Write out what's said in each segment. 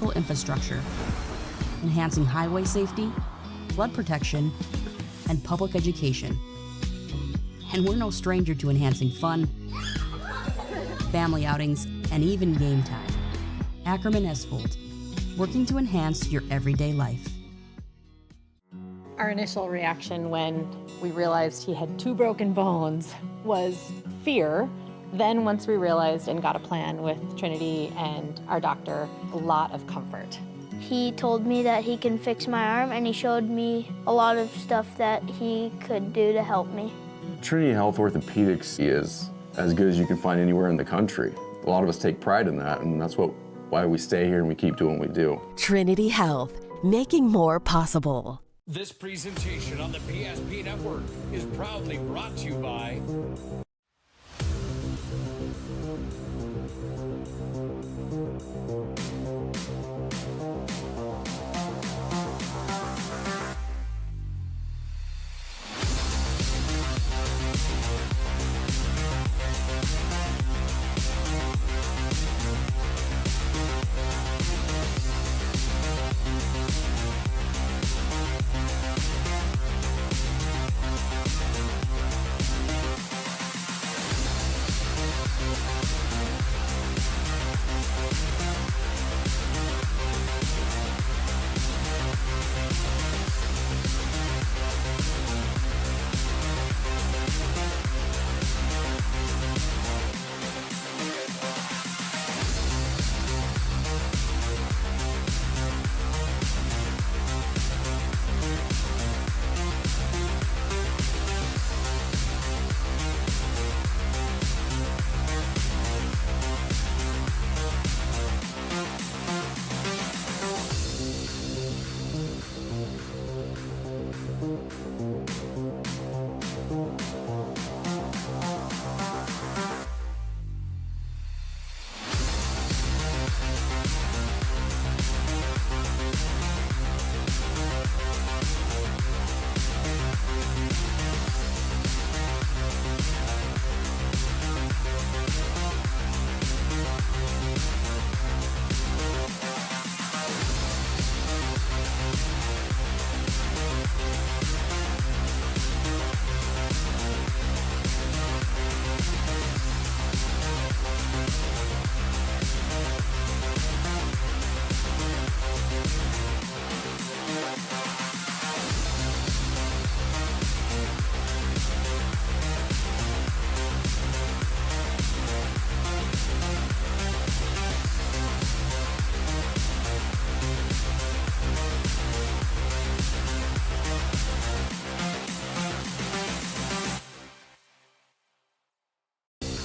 critical infrastructure, enhancing highway safety, flood protection, and public education. And we're no stranger to enhancing fun, family outings, and even game time. Ackerman Esfold, working to enhance your everyday life. Our initial reaction when we realized he had 2 broken bones was fear. Then once we realized and got a plan with Trinity and our doctor, a lot of comfort. He told me that he can fix my arm, and he showed me a lot of stuff that he could do to help me. Trinity Health Orthopedics is as good as you can find anywhere in the country. A lot of us take pride in that, and that's why we stay here and we keep doing what we do. Trinity Health, making more possible. This presentation on the PSP Network is proudly brought to you by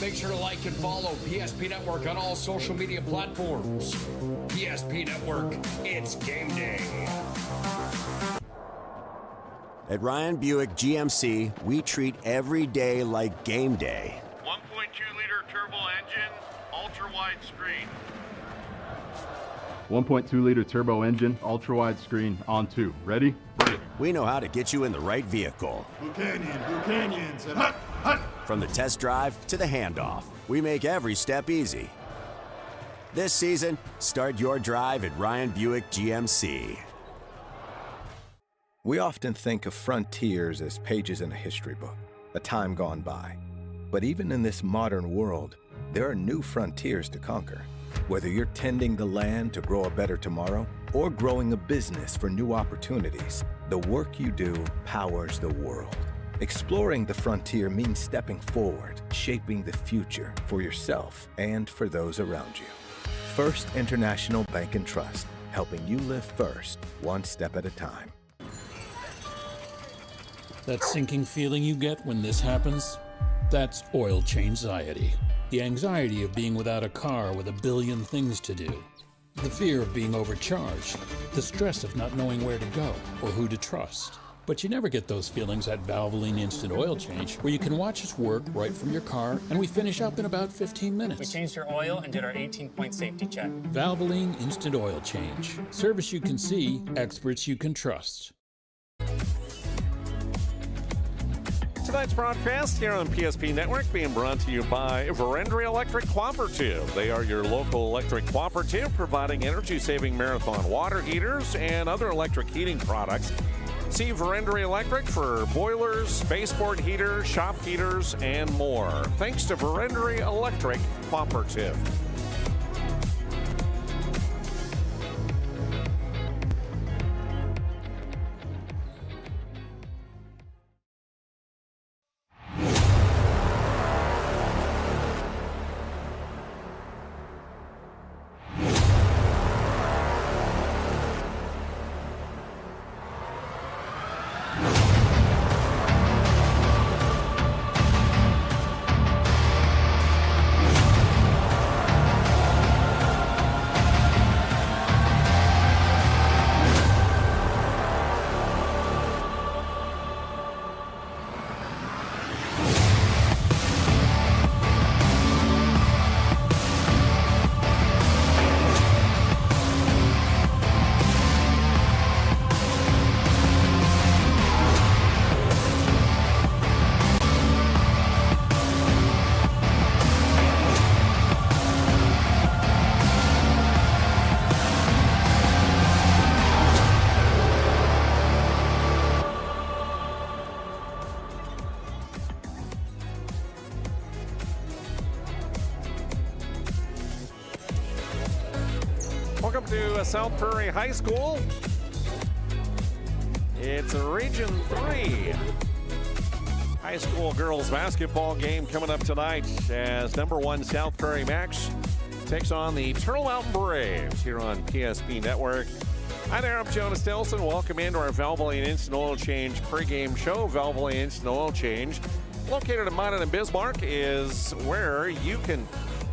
Make sure to like and follow PSP Network on all social media platforms. PSP Network, it's game day. At Ryan Buick GMC, we treat every day like game day. 1.2-liter turbo engine, ultra-wide screen. 1.2-liter turbo engine, ultra-wide screen, on 2. Ready? We know how to get you in the right vehicle. Blue Canyons, and hut, hut. From the test drive to the handoff, we make every step easy. This season, start your drive at Ryan Buick GMC. We often think of frontiers as pages in a history book, a time gone by. But even in this modern world, there are new frontiers to conquer. Whether you're tending the land to grow a better tomorrow or growing a business for new opportunities, the work you do powers the world. Exploring the frontier means stepping forward, shaping the future for yourself and for those around you. First International Bank and Trust, helping you live first, one step at a time. That sinking feeling you get when this happens? That's oil change-anxiety. The anxiety of being without a car with a billion things to do. The fear of being overcharged. The stress of not knowing where to go or who to trust. But you never get those feelings at Valvoline Instant Oil Change, where you can watch us work right from your car, and we finish up in about 15 minutes. We changed your oil and did our 18-point safety check. Valvoline Instant Oil Change. Service you can see, experts you can trust. Tonight's broadcast here on PSP Network being brought to you by Verendry Electric Cooperative. They are your local electric cooperative providing energy-saving marathon water heaters and other electric heating products. See Verendry Electric for boilers, spaceport heaters, shop heaters, and more. Thanks to Verendry Electric Cooperative. Welcome to South Prairie High School. It's a Region 3 high school girls basketball game coming up tonight as #1 South Prairie-Max takes on the Turtle Mountain Braves here on PSP Network. Hi there, I'm Jonas Stilson. Welcome into our Valvoline Instant Oil Change pregame show. Valvoline Instant Oil Change, located in Minot and Bismarck, is where you can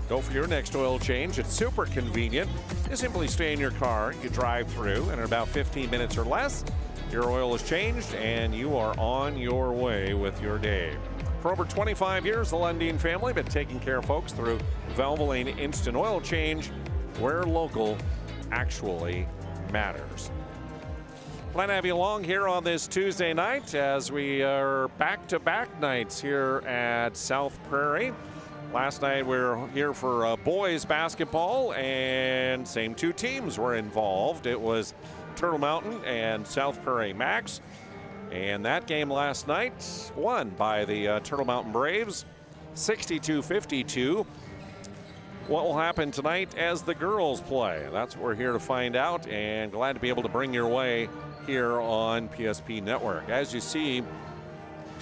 go for your next oil change. It's super convenient. You simply stay in your car, you drive through, and in about 15 minutes or less, your oil is changed and you are on your way with your day. For over 25 years, the Lundeen family have been taking care of folks through Valvoline Instant Oil Change, where local actually matters. Glad to have you along here on this Tuesday night as we are back-to-back nights here at South Prairie. Last night we were here for boys basketball, and same two teams were involved. It was Turtle Mountain and South Prairie-Max, and that game last night won by the Turtle Mountain Braves, 62-52. What will happen tonight as the girls play? That's what we're here to find out, and glad to be able to bring your way here on PSP Network. As you see,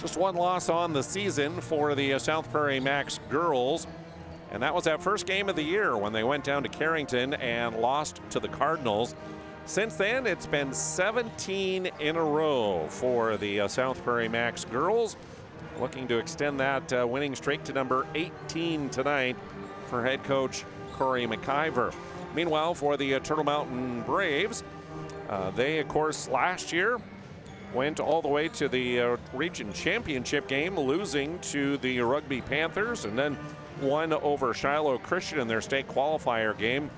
just one loss on the season for the South Prairie-Max girls, and that was that first game of the year when they went down to Carrington and lost to the Cardinals. Since then, it's been 17 in a row for the South Prairie-Max girls, looking to extend that winning streak to number 18 tonight for head coach Corey McIver. Meanwhile, for the Turtle Mountain Braves, they, of course, last year went all the way to the region championship game, losing to the Rugby Panthers, and then won over Shiloh Christian in their state qualifier game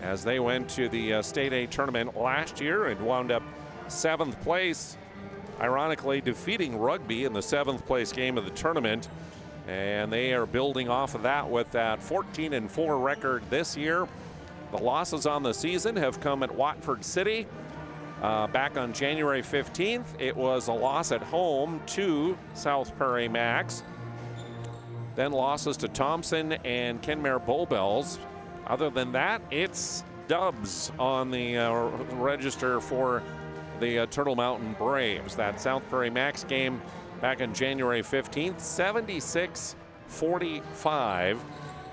as they went to the State A tournament last year and wound up 7th place, ironically defeating Rugby in the 7th place game of the tournament. And they are building off of that with that 14-4 record this year. The losses on the season have come at Watford City. Back on January 15th, it was a loss at home to South Prairie-Max. Then losses to Thompson and Kenmare Bullbells. Other than that, it's dubs on the register for the Turtle Mountain Braves. That South Prairie-Max game back on January 15th, 76-45.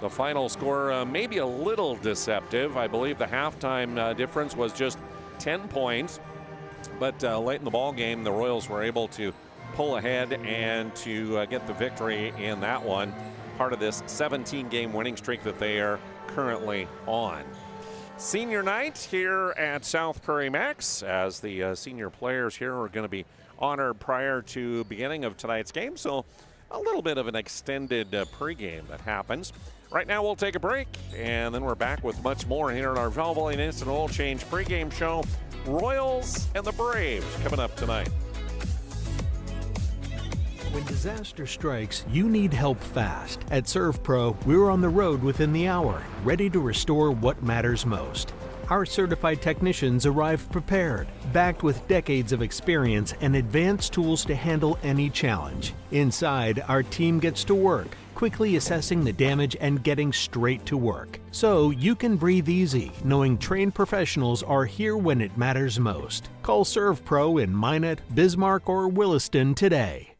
The final score may be a little deceptive. I believe the halftime difference was just 10 points, but late in the ball game, the Royals were able to pull ahead and to get the victory in that one, part of this 17-game winning streak that they are currently on. Senior night here at South Prairie-Max, as the senior players here are going to be honored prior to beginning of tonight's game, so a little bit of an extended pregame that happens. Right now we'll take a break, and then we're back with much more here on our Valvoline Instant Oil Change pregame show. Royals and the Braves coming up tonight. When disaster strikes, you need help fast. At ServPro, we're on the road within the hour, ready to restore what matters most. Our certified technicians arrive prepared, backed with decades of experience and advanced tools to handle any challenge. Inside, our team gets to work, quickly assessing the damage and getting straight to work. So you can breathe easy, knowing trained professionals are here when it matters most. Call ServPro in Minot, Bismarck, or Williston today.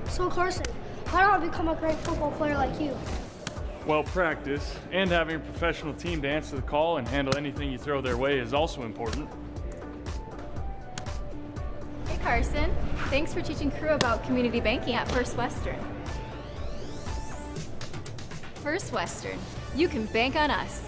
So Carson, how do I become a great football player like you? Well, practice and having a professional team to answer the call and handle anything you throw their way is also important. Hey Carson, thanks for teaching crew about community banking at First Western. First Western, you can bank on us.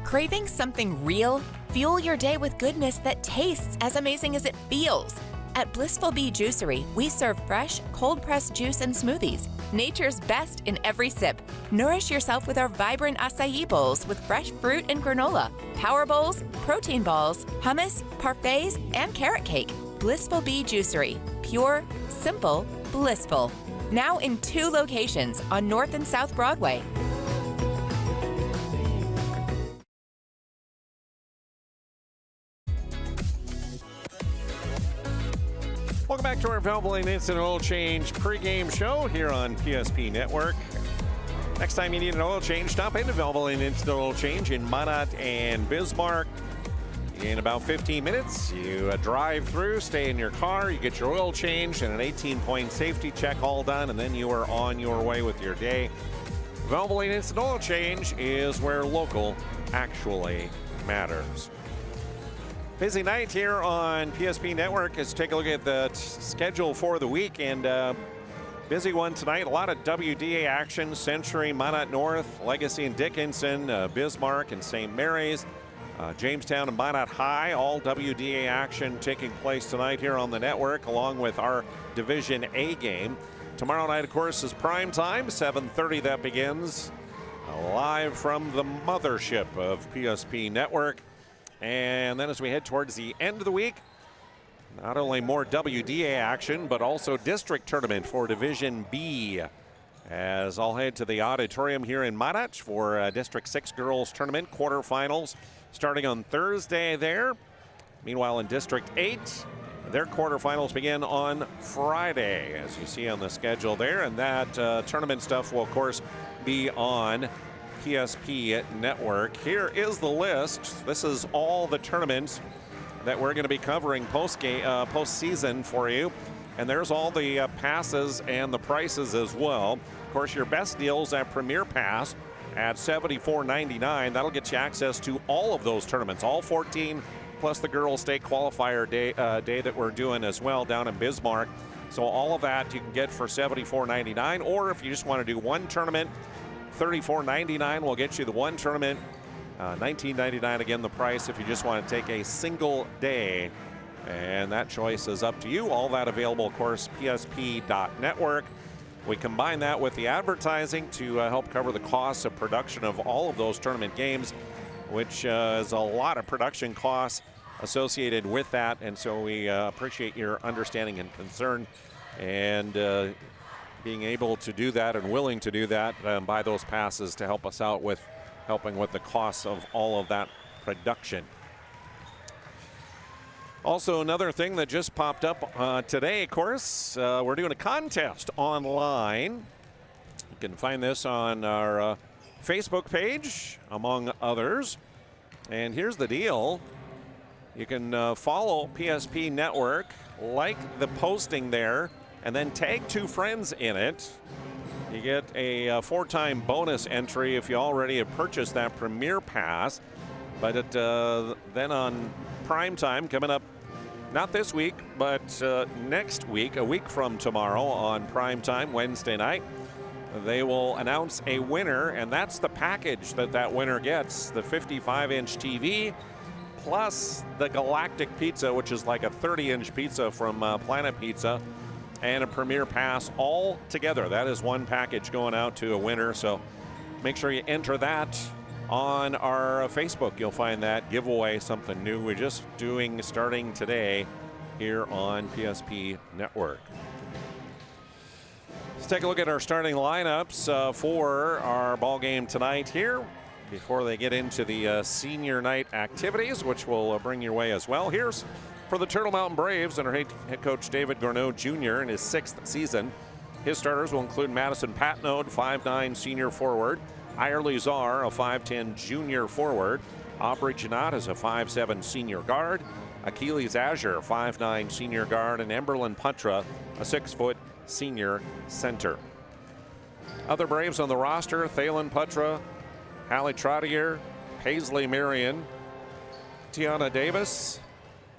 Craving something real? Fuel your day with goodness that tastes as amazing as it feels. At Blissful Bee Juicery, we serve fresh, cold-pressed juice and smoothies, nature's best in every sip. Nourish yourself with our vibrant acai bowls with fresh fruit and granola, power bowls, protein balls, hummus, parfaits, and carrot cake. Blissful Bee Juicery. Pure, simple, blissful. Now in 2 locations on North and South Broadway. Welcome back to our Valvoline Instant Oil Change pregame show here on PSP Network. Next time you need an oil change, stop into Valvoline Instant Oil Change in Minot and Bismarck. In about 15 minutes, you drive through, stay in your car, you get your oil changed and an 18-point safety check all done, and then you are on your way with your day. Valvoline Instant Oil Change is where local actually matters. Busy night here on PSP Network. Let's take a look at the schedule for the week, and busy one tonight. A lot of WDA action. Century, Minot North, Legacy and Dickinson, Bismarck and St. Mary's, Jamestown and Minot High. All WDA action taking place tonight here on the network, along with our Division A game. Tomorrow night, of course, is prime time, 7:30 that begins. Live from the mothership of PSP Network. And then as we head towards the end of the week, not only more WDA action, but also district tournament for Division B. As I'll head to the auditorium here in Minot for District 6 girls tournament quarterfinals starting on Thursday there. Meanwhile, in District 8, their quarterfinals begin on Friday, as you see on the schedule there. And that tournament stuff will, of course, be on PSP Network. Here is the list. This is all the tournaments that we're going to be covering postseason for you. And there's all the passes and the prices as well. Of course, your best deals at Premier Pass at $74.99. That'll get you access to all of those tournaments, all 14, plus the girls' state qualifier day that we're doing as well down in Bismarck. So all of that you can get for $74.99. Or if you just want to do one tournament, $34.99 will get you the one tournament. $19.99 again the price if you just want to take a single day. And that choice is up to you. All that available, of course, PSP.network. We combine that with the advertising to help cover the costs of production of all of those tournament games, which is a lot of production costs associated with that. And so we appreciate your understanding and concern, and being able to do that and willing to do that, buy those passes to help us out with helping with the costs of all of that production. Also, another thing that just popped up today, of course, we're doing a contest online. You can find this on our Facebook page, among others. And here's the deal. You can follow PSP Network, like the posting there, and then tag 2 friends in it. You get a 4-time bonus entry if you already have purchased that Premier Pass. But then on prime time coming up, not this week, but next week, a week from tomorrow on prime time, Wednesday night, they will announce a winner, and that's the package that winner gets, the 55-inch TV, plus the Galactic Pizza, which is like a 30-inch pizza from Planet Pizza, and a Premier Pass all together. That is one package going out to a winner, so make sure you enter that on our Facebook. You'll find that giveaway, something new we're just doing starting today here on PSP Network. Let's take a look at our starting lineups for our ball game tonight here before they get into the senior night activities, which will bring your way as well. Here's for the Turtle Mountain Braves under head coach David Gourneau Jr. in his 6th season. His starters will include Madison Patnode, 5'9" senior forward, Irely Czar, a 5'10" junior forward, Aubrey Janot is a 5'7" senior guard, Achilles Azure, 5'9" senior guard, and Emberlyn Putra, a 6-foot senior center. Other Braves on the roster: Thalen Putra, Hallie Trottier, Paisley Marion, Tiana Davis,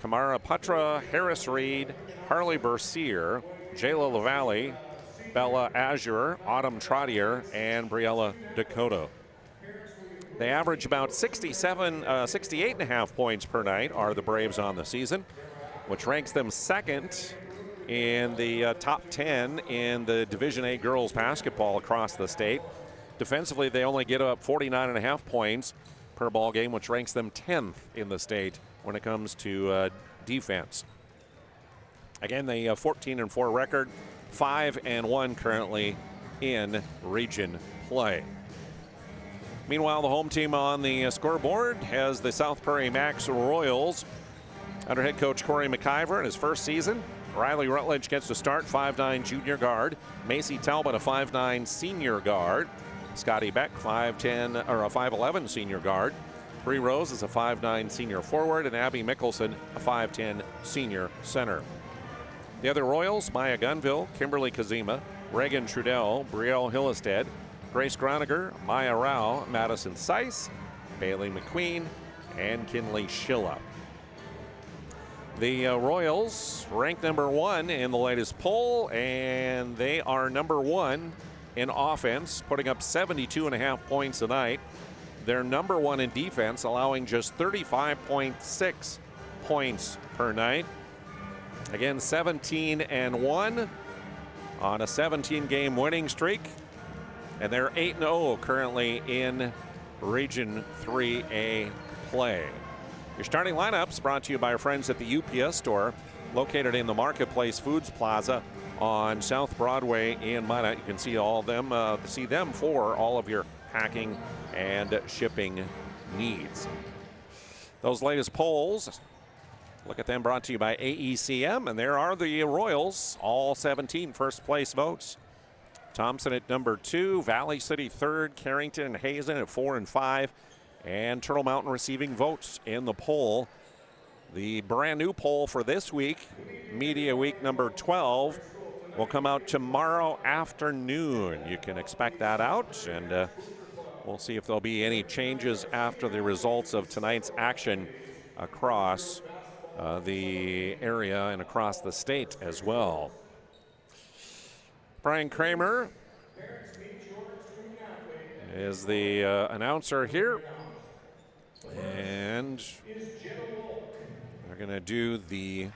Kamara Putra, Harris Reed, Harley Bercier, Jayla LaValle, Bella Azure, Autumn Trottier, and Briella Dakota. They average about 68.5 points per night are the Braves on the season, which ranks them second in the top 10 in the Division A girls basketball across the state. Defensively, they only get up 49.5 points per ball game, which ranks them 10th in the state when it comes to defense. Again, they 14-4 record, 5-1 currently in region play. Meanwhile, the home team on the scoreboard has the South Prairie-Max Royals under head coach Corey McIver in his first season. Riley Rutledge gets to start, 5'9" junior guard. Macy Talbot, a 5'9" senior guard. Scotty Beck, 5'10" or a 5'11" senior guard. Bree Rose is a 5'9" senior forward, and Abby Mickelson, a 5'10" senior center. The other Royals: Maya Gunville, Kimberly Kazima, Reagan Trudell, Brielle Hillestead, Grace Groniger, Maya Rao, Madison Seiss, Bailey McQueen, and Kinley Schilla. The Royals ranked number 1 in the latest poll, and they are number 1 in offense, putting up 72.5 points a night. They're number 1 in defense, allowing just 35.6 points per night. Again, 17-1 on a 17-game winning streak, and they're 8-0 currently in Region 3A play. Your starting lineups brought to you by our friends at the UPS store, located in the Marketplace Foods Plaza on South Broadway in Minot. You can see all of them, for all of your packing and shipping needs. Those latest polls, look at them, brought to you by AECM, and there are the Royals, all 17 first place votes. Thompson at number 2, Valley City 3rd, Carrington and Hazen at 4 and 5, and Turtle Mountain receiving votes in the poll. The brand new poll for this week, Media Week number 12, will come out tomorrow afternoon. You can expect that out, and we'll see if there'll be any changes after the results of tonight's action across the area and across the state as well. Brian Kramer is the announcer here, and they're going to do the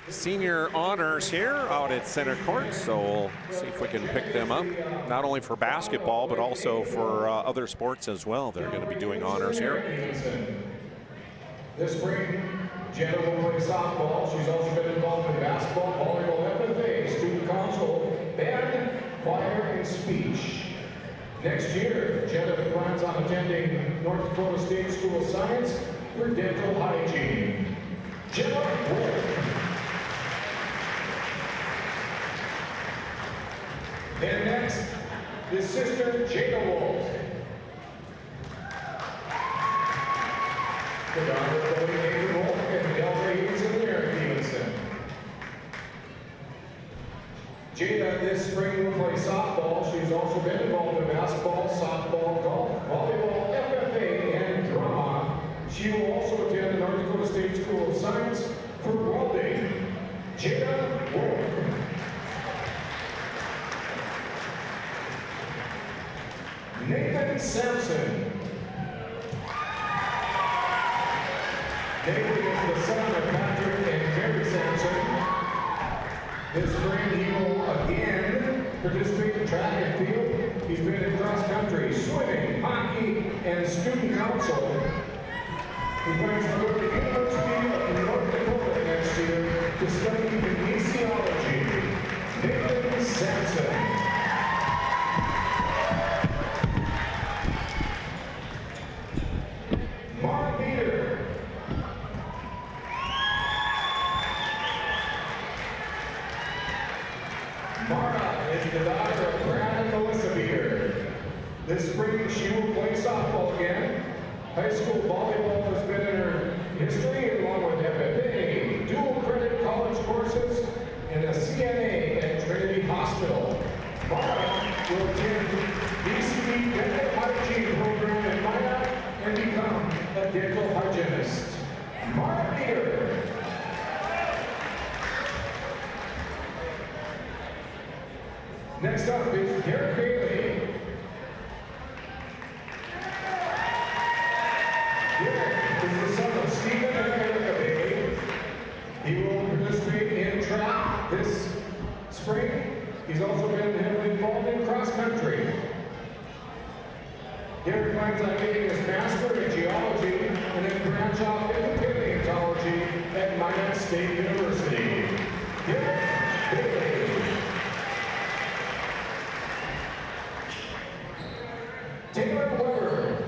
senior honors here out at center court, so we'll see if we can pick them up, not only for basketball but also for other sports as well. They're going to be doing honors here. This spring, Jenna will play softball. She's also been involved in basketball, volleyball, FFA, student council, band, choir, and speech. Next year, Jenna plans on attending North Dakota State School of Science for dental hygiene. Jenna Wolf. And next, his sister, Jada Wolf. The daughter of Cody David Wolf and Delray Stevenson and Eric Stevenson. Jada this spring will play softball. She's also been involved in basketball, softball, golf, volleyball, FFA, and drama. She will also attend the North Dakota State School of Science for welding. Jada Ward. Nathan Sampson. Nathan is the son of Patrick and Mary Sampson. This spring he will again participate in track and field. He's been in cross country, swimming, hockey, and student council. He plans to go to the University of North Dakota next year to study kinesiology. Nathan Sampson. Mark Peter. Mara is the daughter of Brad and Melissa Peter. This spring she will play softball again. High school volleyball has been in her history, along with FFA, dual credit college courses, and a CNA at Trinity Hospital. Mara will attend BCB dental hygiene program in Minot and become a dental hygienist. Mara Peter. Next up is Derek Bailey. Derek is the son of Stephen and Erica Bailey. He will participate in track this spring. He's also been heavily involved in cross country. Derek plans on getting his master in geology and then branch off into paleontology at Minot State University. Derek Bailey. Taylor Weber.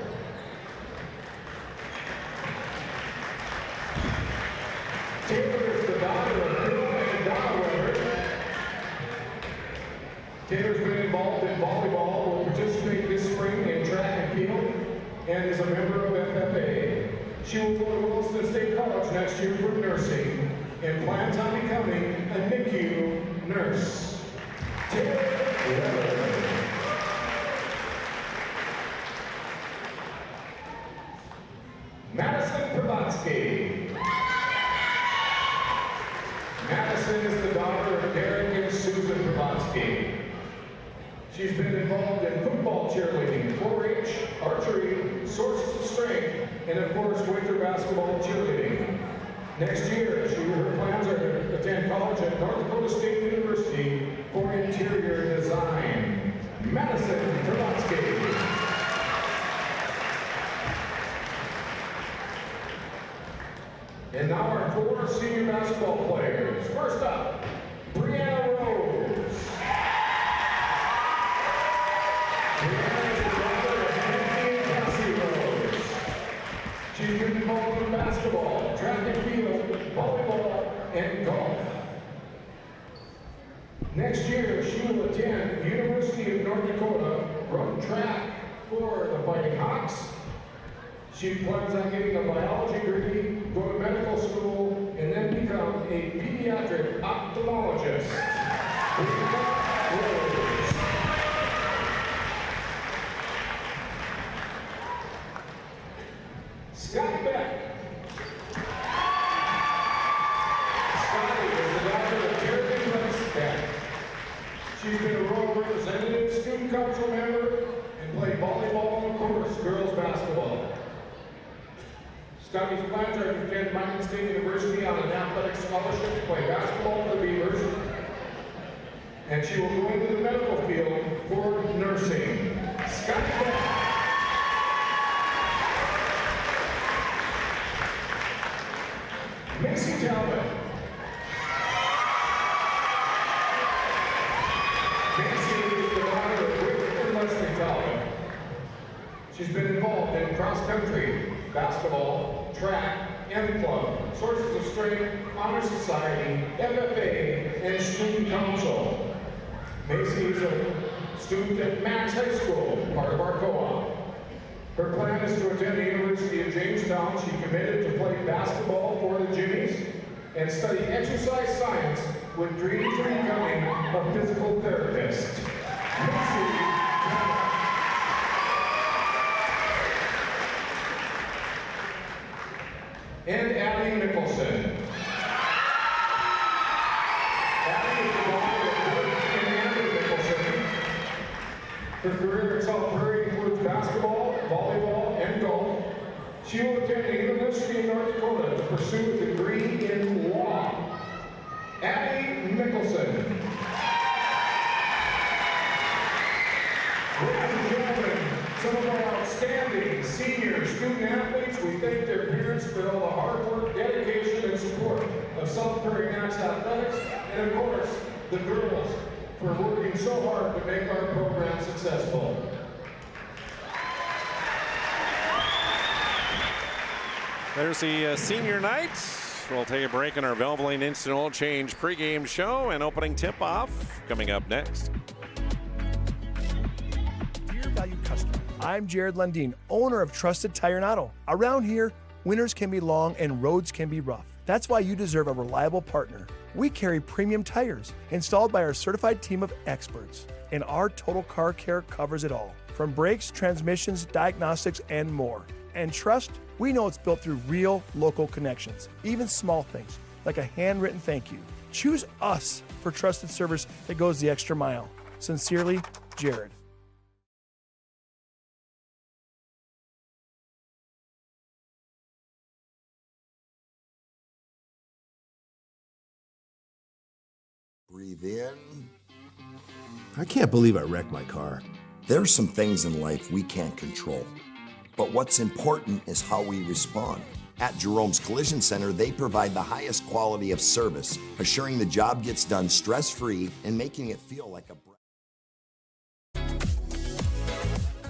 Taylor is the daughter of Bill and Donna Weber. Taylor's been involved in volleyball, will participate this spring in track and field, and is a member of FFA. She will go to Wilson State College next year for nursing, and plans on becoming a NICU nurse. Taylor Weber. Madison Pravatsky. Madison is the daughter of Derek and Susan Pravatsky. She's been involved in football, cheerleading, 4-H, archery, sources of strength, and of course winter basketball cheerleading. Next year, her plans are to attend college at North Dakota State University for interior design. Madison Pravatsky. And now our 4 senior basketball players. First up, Brianna Rose. Brianna is the daughter of Anthony and Cassie Rose. She's been involved in basketball, track and field, volleyball, and golf. Next year, she will attend the University of North Dakota, run track for the Fighting Hawks. She plans on getting a biology degree, go to medical school, and then become a pediatric ophthalmologist. Scotty Beck. Scotty is the daughter of Terry Price Beck. She's been a Royal Representative, student council member, and played volleyball and, of course, girls basketball. Scotty's plans are to attend Minot State University on an athletic scholarship to play basketball for the Beavers. And she will go into the medical field for nursing. Scotty Beck. Macy Talbot. Macy is the daughter of Rick and Leslie Talbot. She's been involved in cross-country, basketball, track, and club, sources of strength, honor society, FFA, and student council. Macy is a student at Max High School, part of our co-op. Her plan is to attend the University of Jamestown. She committed to play basketball for the Jimmies and study exercise science with dreams of becoming a physical therapist. And Abby Nicholson. Abby is the daughter of Rick and Andrew Nicholson. Her career at South Prairie includes basketball, volleyball, and golf. She will attend the University of North Dakota to pursue a degree in law. Abby Nicholson. Ladies and gentlemen, some of our outstanding senior student athletes, we thank their parents for all the hard work, dedication, and support of South Prairie-Max athletics, and of course, the girls for working so hard to make our program successful. There's the senior night. We'll take a break in our Valvoline Instant Oil Change pregame show and opening tip-off coming up next. Dear valued customer, I'm Jared Lundeen, owner of Trusted Tire and Auto. Around here, winters can be long and roads can be rough. That's why you deserve a reliable partner. We carry premium tires installed by our certified team of experts, and our total car care covers it all, from brakes, transmissions, diagnostics, and more. And trust, we know it's built through real local connections, even small things like a handwritten thank you. Choose us for trusted service that goes the extra mile. Sincerely, Jared. Breathe in. I can't believe I wrecked my car. There's some things in life we can't control. But what's important is how we respond. At Jerome's Collision Center, they provide the highest quality of service, assuring the job gets done stress-free and making it feel like a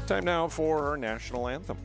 Time now for our national anthem.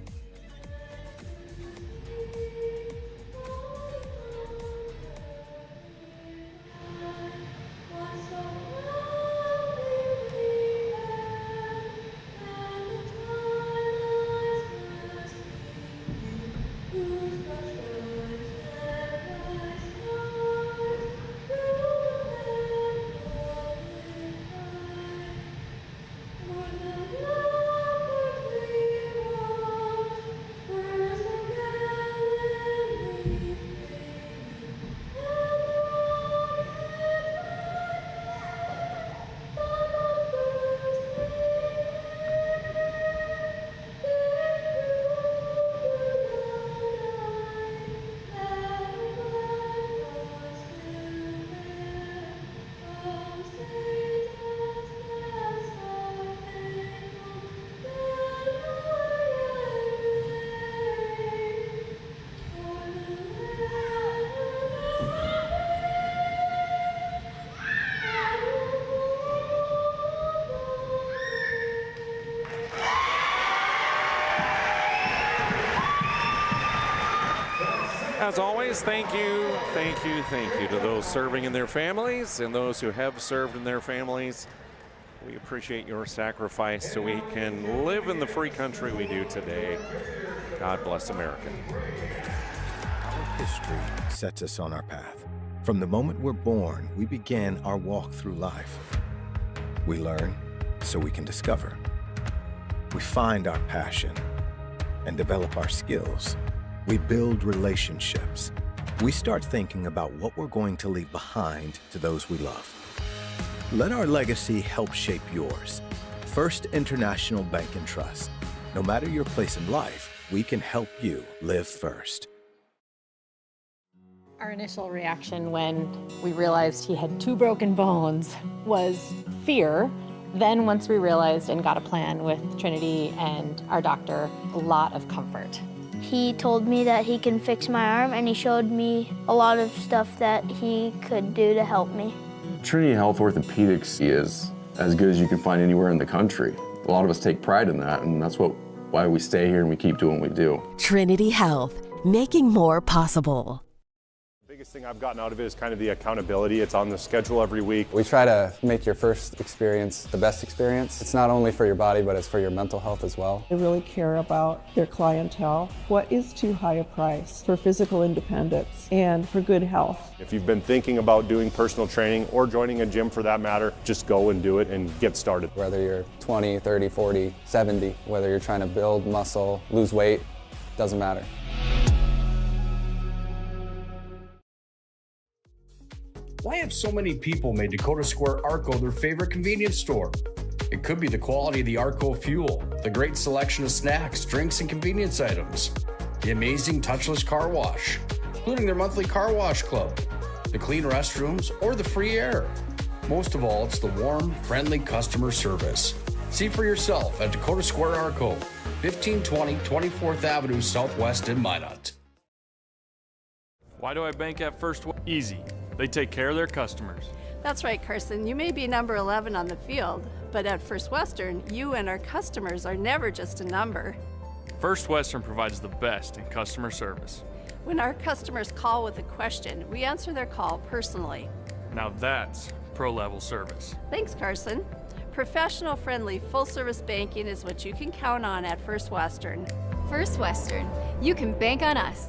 As always, thank you to those serving in their families and those who have served in their families. We appreciate your sacrifice so we can live in the free country we do today. God bless America. Our history sets us on our path. From the moment we're born, we begin our walk through life. We learn so we can discover. We find our passion and develop our skills. We build relationships. We start thinking about what we're going to leave behind to those we love. Let our legacy help shape yours. First International Bank and Trust. No matter your place in life, we can help you live first. Our initial reaction when we realized he had 2 broken bones was fear. Then once we realized and got a plan with Trinity and our doctor, a lot of comfort. He told me that he can fix my arm, and he showed me a lot of stuff that he could do to help me. Trinity Health Orthopedics is as good as you can find anywhere in the country. A lot of us take pride in that, and that's why we stay here and we keep doing what we do. Trinity Health, making more possible. biggest thing I've gotten out of it is kind of the accountability. It's on the schedule every week. We try to make your first experience the best experience. It's not only for your body, but it's for your mental health as well. They really care about their clientele. What is too high a price for physical independence and for good health? If you've been thinking about doing personal training or joining a gym for that matter, just go and do it and get started. Whether you're 20, 30, 40, 70, whether you're trying to build muscle, lose weight, doesn't matter. Why have so many people made Dakota Square Arco their favorite convenience store? It could be the quality of the Arco fuel, the great selection of snacks, drinks, and convenience items, the amazing touchless car wash, including their monthly car wash club, the clean restrooms, or the free air. Most of all, it's the warm, friendly customer service. See for yourself at Dakota Square Arco, 1520 24th Avenue Southwest in Minot. Why do I bank at First? Easy. They take care of their customers. That's right, Carson. You may be number 11 on the field, but at First Western, you and our customers are never just a number. First Western provides the best in customer service. When our customers call with a question, we answer their call personally. Now that's pro-level service. Thanks, Carson. Professional, friendly, full-service banking is what you can count on at First Western. First Western, you can bank on us.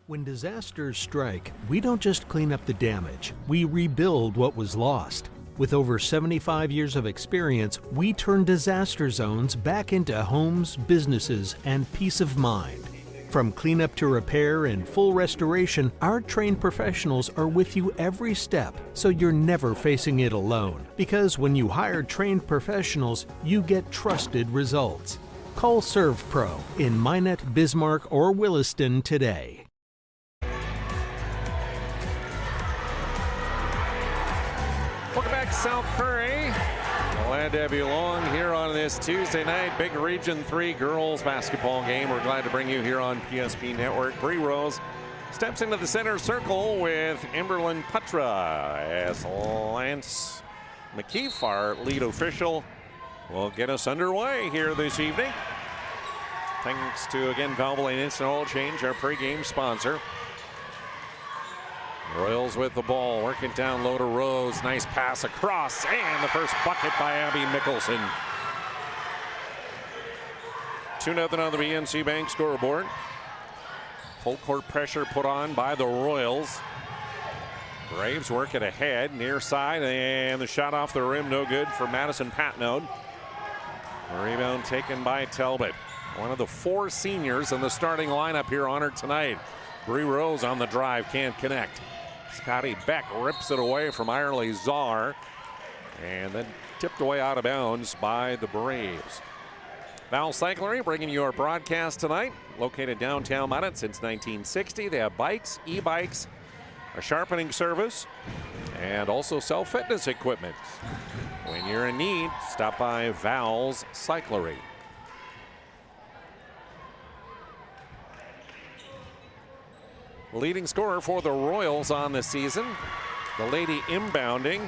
When disasters strike, we don't just clean up the damage, we rebuild what was lost. With over 75 years of experience, we turn disaster zones back into homes, businesses, and peace of mind. From cleanup to repair and full restoration, our trained professionals are with you every step, so you're never facing it alone. Because when you hire trained professionals, you get trusted results. Call ServPro in Minot, Bismarck, or Williston today. Welcome back, South Prairie. Glad to have you along here on this Tuesday night. Big Region 3 girls basketball game. We're glad to bring you here on PSP Network. Bree Rose steps into the center circle with Emberlyn Putra as Lance McKeefe, our lead official, will get us underway here this evening. Thanks to, again, Valvoline Instant Oil Change, our pregame sponsor. Royals with the ball, working down low to Rose. Nice pass across, and the first bucket by Abby Mickelson. 2-0 on the BNC Bank scoreboard. Full court pressure put on by the Royals. Braves work it ahead, near side, and the shot off the rim, no good for Madison Patnode. Rebound taken by Talbot. One of the 4 seniors in the starting lineup here honored tonight. Bree Rose on the drive, can't connect. Scotty Beck rips it away from Irely Czar, and then tipped away out of bounds by the Braves. Val Cyclery bringing you our broadcast tonight. Located downtown Minot since 1960. They have bikes, e-bikes, a sharpening service, and also sell fitness equipment. When you're in need, stop by Val's Cyclery. Leading scorer for the Royals on the season. The lady inbounding.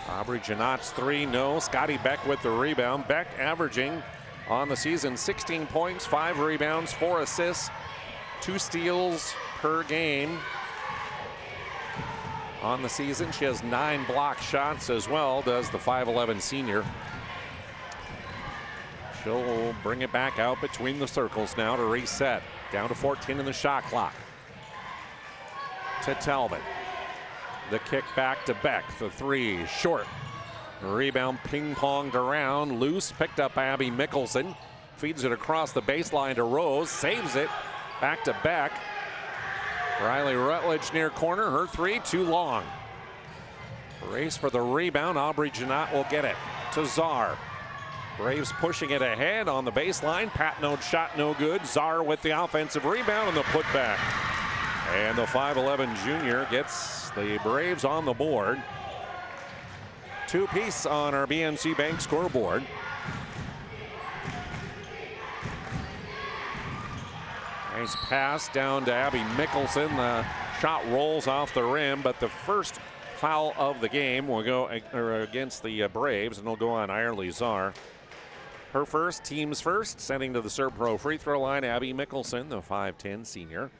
Aubrey Janot's 3, no. Scotty Beck with the rebound. Beck averaging on the season 16 points, 5 rebounds, 4 assists, 2 steals per game. On the season, she has 9 block shots as well, does the 5'11 senior. She'll bring it back out between the circles now to reset. Down to 14 in the shot clock. To Talbot. The kick back to Beck. The 3 short. Rebound ping-ponged around. Loose. Picked up by Abby Mickelson. Feeds it across the baseline to Rose. Saves it. Back to Beck. Riley Rutledge near corner. Her 3 too long. Race for the rebound. Aubrey Janot will get it to Czar. Braves pushing it ahead on the baseline. Patnode shot no good. Czar with the offensive rebound and the putback. And the 5'11 junior gets the Braves on the board. 2-piece on our BNC Bank scoreboard. Nice pass down to Abby Mickelson. The shot rolls off the rim, but the first foul of the game will go against the Braves, and it'll go on Irely Czar. Her first, team's first, sending to the Serve Pro free throw line, Abby Mickelson, the 5'10 senior.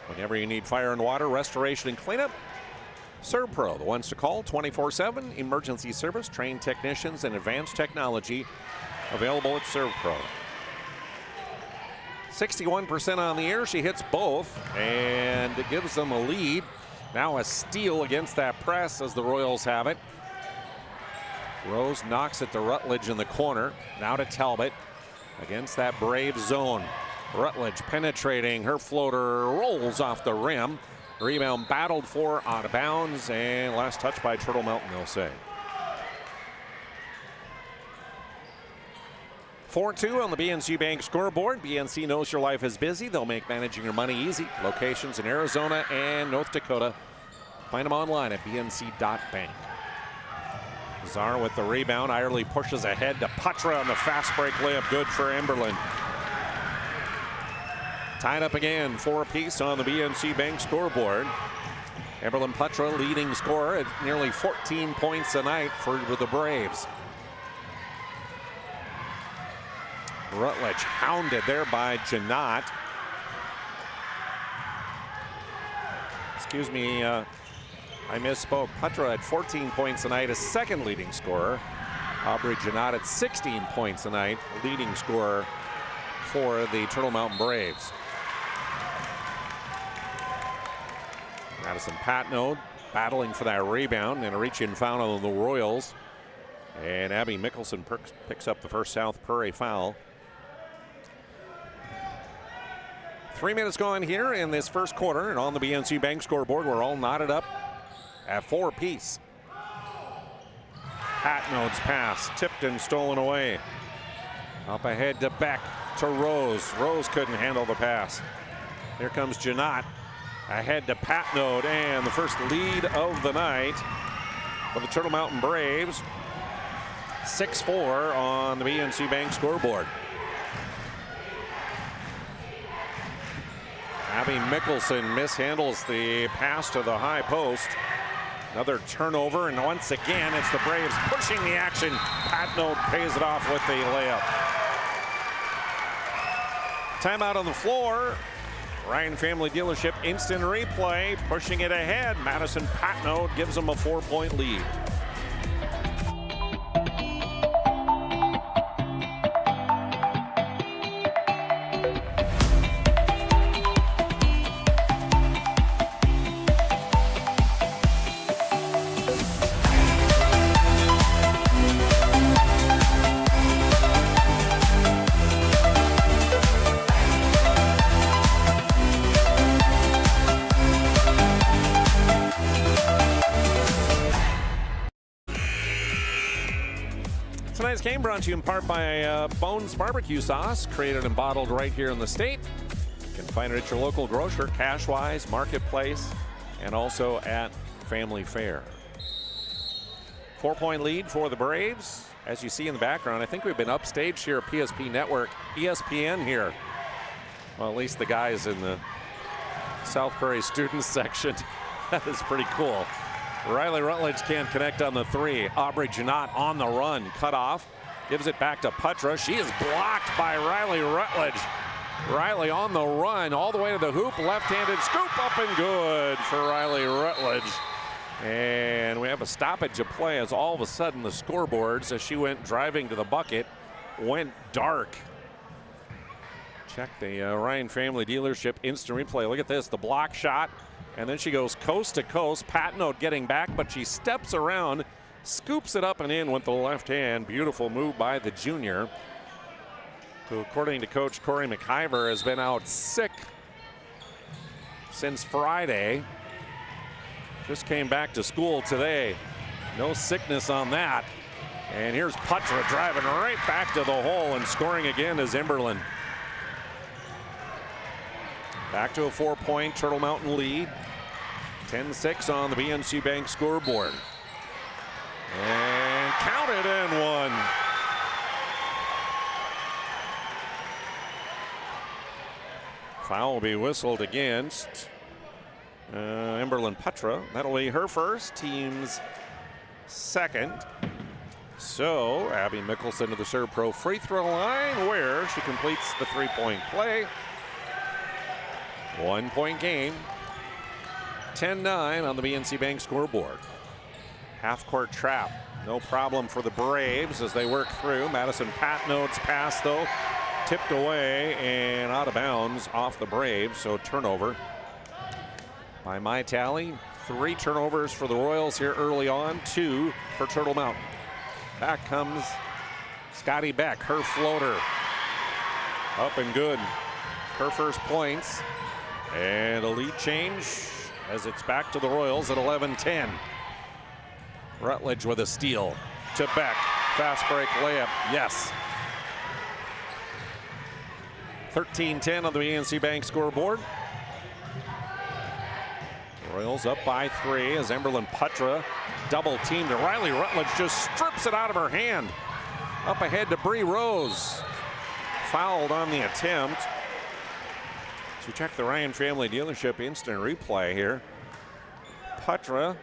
Whenever you need fire and water, restoration and cleanup, Serve Pro, the ones to call 24/7, emergency service, trained technicians, and advanced technology available at Serve Pro. 61% on the air, she hits both, and it gives them a lead. Now a steal against that press as the Royals have it. Rose knocks it to Rutledge in the corner. Now to Talbot against that Brave zone. Rutledge penetrating, her floater rolls off the rim. Rebound battled for, out of bounds, and last touch by Turtle Mountain, they'll say. 4-2 on the BNC Bank scoreboard. BNC knows your life is busy. They'll make managing your money easy. Locations in Arizona and North Dakota. Find them online at bnc.bank. Czar with the rebound. Irely pushes ahead to Putra on the fast break layup. Good for Emberlin. Tied up again, 4 apiece on the BNC Bank scoreboard. Emberlin Putra leading scorer at nearly 14 points a night for the Braves. Rutledge hounded there by Janot. Excuse me, I misspoke. Putra at 14 points a night, a second leading scorer. Aubrey Janot at 16 points a night, leading scorer for the Turtle Mountain Braves. Madison Patnode battling for that rebound and a reach-in foul on the Royals. And Abby Mickelson picks up the first South Prairie foul. 3 minutes gone here in this first quarter, and on the BNC Bank scoreboard, we're all knotted up at 4 apiece. Patnode's pass tipped and stolen away. Up ahead to Beck, to Rose. Rose couldn't handle the pass. Here comes Janot. Ahead to Patnode, and the first lead of the night for the Turtle Mountain Braves. 6-4 on the BNC Bank scoreboard. Abby Mickelson mishandles the pass to the high post. Another turnover, and once again, it's the Braves pushing the action. Patnode pays it off with the layup. Timeout on the floor. Ryan Family Dealership instant replay, pushing it ahead. Madison Patnode gives them a 4-point lead. Tonight's game brought to you in part by Bones Barbecue Sauce, created and bottled right here in the state. You can find it at your local grocer, Cashwise, Marketplace, and also at Family Fare. 4-point lead for the Braves. As you see in the background, I think we've been upstaged here at PSP Network, ESPN here. Well, at least the guys in the South Prairie students section. That is pretty cool. Riley Rutledge can't connect on the 3. Aubrey Janot on the run, cut off, gives it back to Putra. She is blocked by Riley Rutledge. Riley on the run, all the way to the hoop, left-handed scoop, up and good for Riley Rutledge. And we have a stoppage of play as all of a sudden the scoreboards, as she went driving to the bucket, went dark. Check the Ryan Family Dealership instant replay. Look at this, the block shot. And then she goes coast to coast. Patnode getting back, but she steps around, scoops it up and in with the left hand. Beautiful move by the junior, who, according to Coach Corey McIver, has been out sick since Friday. Just came back to school today. No sickness on that. And here's Putra driving right back to the hole, and scoring again is Emberlin. Back to a 4-point Turtle Mountain lead. 10-6 on the BNC Bank scoreboard. And counted and one. Foul will be whistled against Emberlin Putra. That'll be her first, team's second. So Abby Mickelson to the Serve Pro free throw line where she completes the 3-point play. 1-point game. 10-9 on the BNC Bank scoreboard. Half-court trap. No problem for the Braves as they work through. Madison Patnode's pass, though, tipped away and out of bounds off the Braves. So turnover. By my tally, 3 turnovers for the Royals here early on, 2 for Turtle Mountain. Back comes Scotty Beck, her floater. Up and good. Her first points. And a lead change as it's back to the Royals at 11-10. Rutledge with a steal to Beck. Fast break layup, yes. 13-10 on the BNC Bank scoreboard. Royals up by 3 as Emberlyn Putra double teamed. And Riley Rutledge just strips it out of her hand. Up ahead to Bree Rose. Fouled on the attempt. So check the Ryan Family Dealership instant replay here. Putra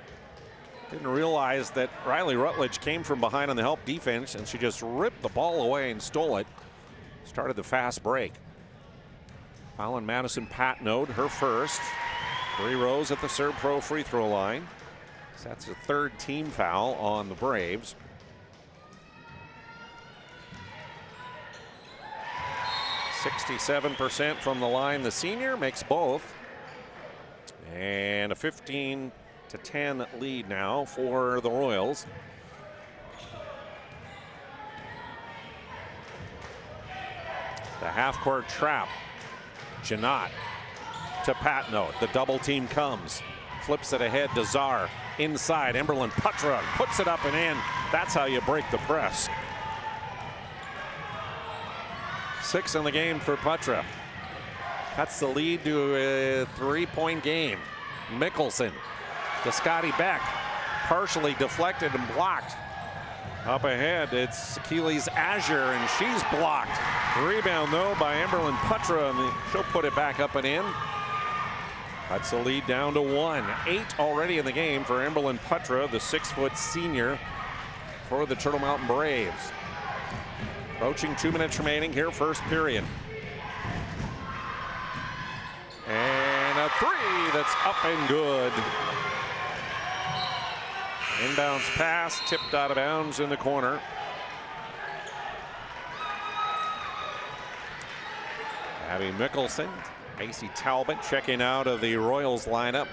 didn't realize that Riley Rutledge came from behind on the help defense, and she just ripped the ball away and stole it. Started the fast break. Fouling Madison Patnode, her first. Bree Rose at the Serve Pro free throw line. So that's the 3rd team foul on the Braves. .67% from the line. The senior makes both. And a 15-10 lead now for the Royals. The half-court trap. Janot to Patnode. The double team comes. Flips it ahead to Czar. Inside, Emberlyn Putra puts it up and in. That's how you break the press. 6 in the game for Putra. Cuts the lead to a 3-point game. Mickelson to Scotty Beck. Partially deflected and blocked. Up ahead, it's Achilles Azure, and she's blocked. Rebound, though, by Emberlyn Putra, and she'll put it back up and in. Cuts the lead down to 1. 8 already in the game for Emberlyn Putra, the 6-foot senior for the Turtle Mountain Braves. Approaching 2 minutes remaining here, first period. And a 3 that's up and good. Inbounds pass, tipped out of bounds in the corner. Abby Mickelson, Macy Talbot checking out of the Royals lineup.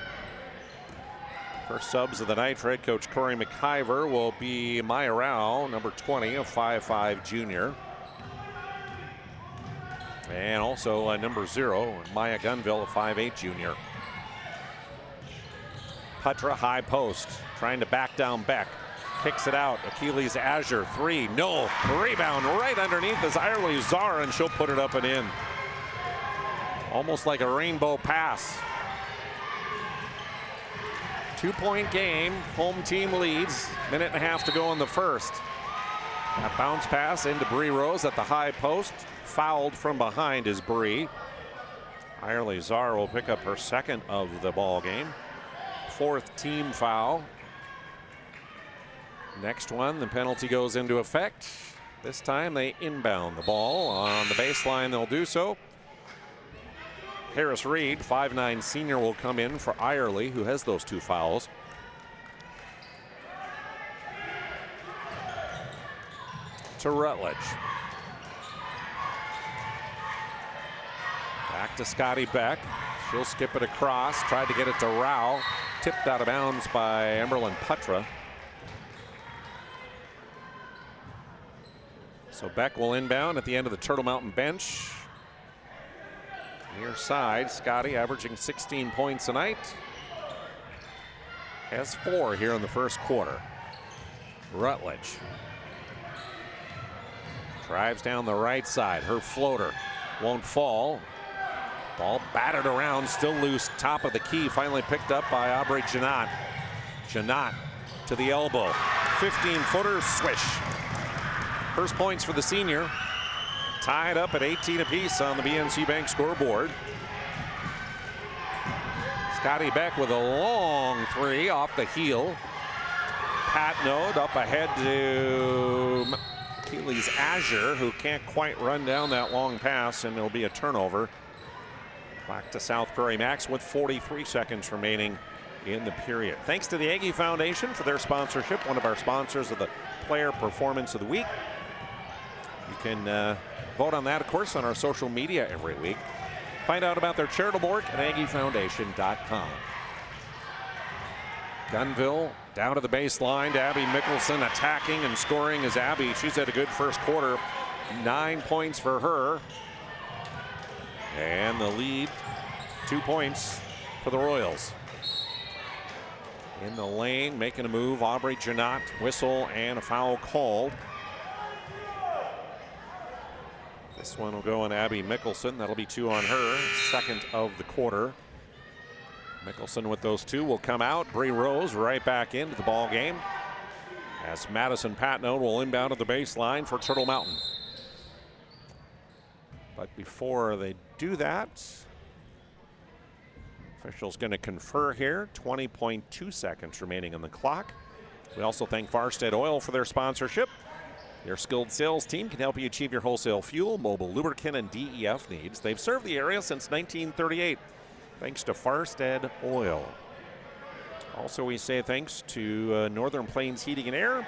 First subs of the night for head coach Corey McIver will be Maya Rao, number 20, a 5'5" junior. And also number 0, Maya Gunville, a 5'8" junior. Putra high post, trying to back down Beck. Kicks it out, Achilles Azure, 3, no. Rebound right underneath is Irely Czar, and she'll put it up and in. Almost like a rainbow pass. 2-point game, home team leads. Minute and a half to go in the first. A bounce pass into Bree Rose at the high post. Fouled from behind is Bree. Irely Czar will pick up her 2nd of the ball game. 4th team foul. Next one, the penalty goes into effect. This time they inbound the ball. On the baseline, they'll do so. Harris Reed, 5'9" senior, will come in for Irely, who has those 2 fouls. To Rutledge. Back to Scotty Beck. She'll skip it across. Tried to get it to Rao. Tipped out of bounds by Emberlyn Putra. So Beck will inbound at the end of the Turtle Mountain bench. Near side, Scotty averaging 16 points a night. Has 4 here in the first quarter. Rutledge drives down the right side. Her floater won't fall. Ball battered around, still loose, top of the key. Finally picked up by Aubrey Janot. Janot to the elbow. 15-footer, swish. First points for the senior. Tied up at 18 apiece on the BNC Bank scoreboard. Scotty Beck with a long 3 off the heel. Patnode up ahead to Keeley's Azure, who can't quite run down that long pass, and it'll be a turnover. Back to South Prairie-Max with 43 seconds remaining in the period. Thanks to the Aggie Foundation for their sponsorship, one of our sponsors of the Player Performance of the Week. You can vote on that, of course, on our social media every week. Find out about their charitable work at aggiefoundation.com. Gunville down to the baseline to Abby Mickelson, attacking and scoring as Abby. She's had a good first quarter. 9 points for her. And the lead, 2 points for the Royals. In the lane, making a move, Aubrey Janot, whistle and a foul called. This one will go on Abby Mickelson. That'll be 2 on her, second of the quarter. Mickelson with those 2 will come out. Bree Rose right back into the ball game as Madison Patnode will inbound at the baseline for Turtle Mountain. But before they do that, officials going to confer here. 20.2 seconds remaining on the clock. We also thank Farstead Oil for their sponsorship. Their skilled sales team can help you achieve your wholesale fuel, mobile lubricant, and DEF needs. They've served the area since 1938. Thanks to Farstead Oil. Also, we say thanks to Northern Plains Heating and Air.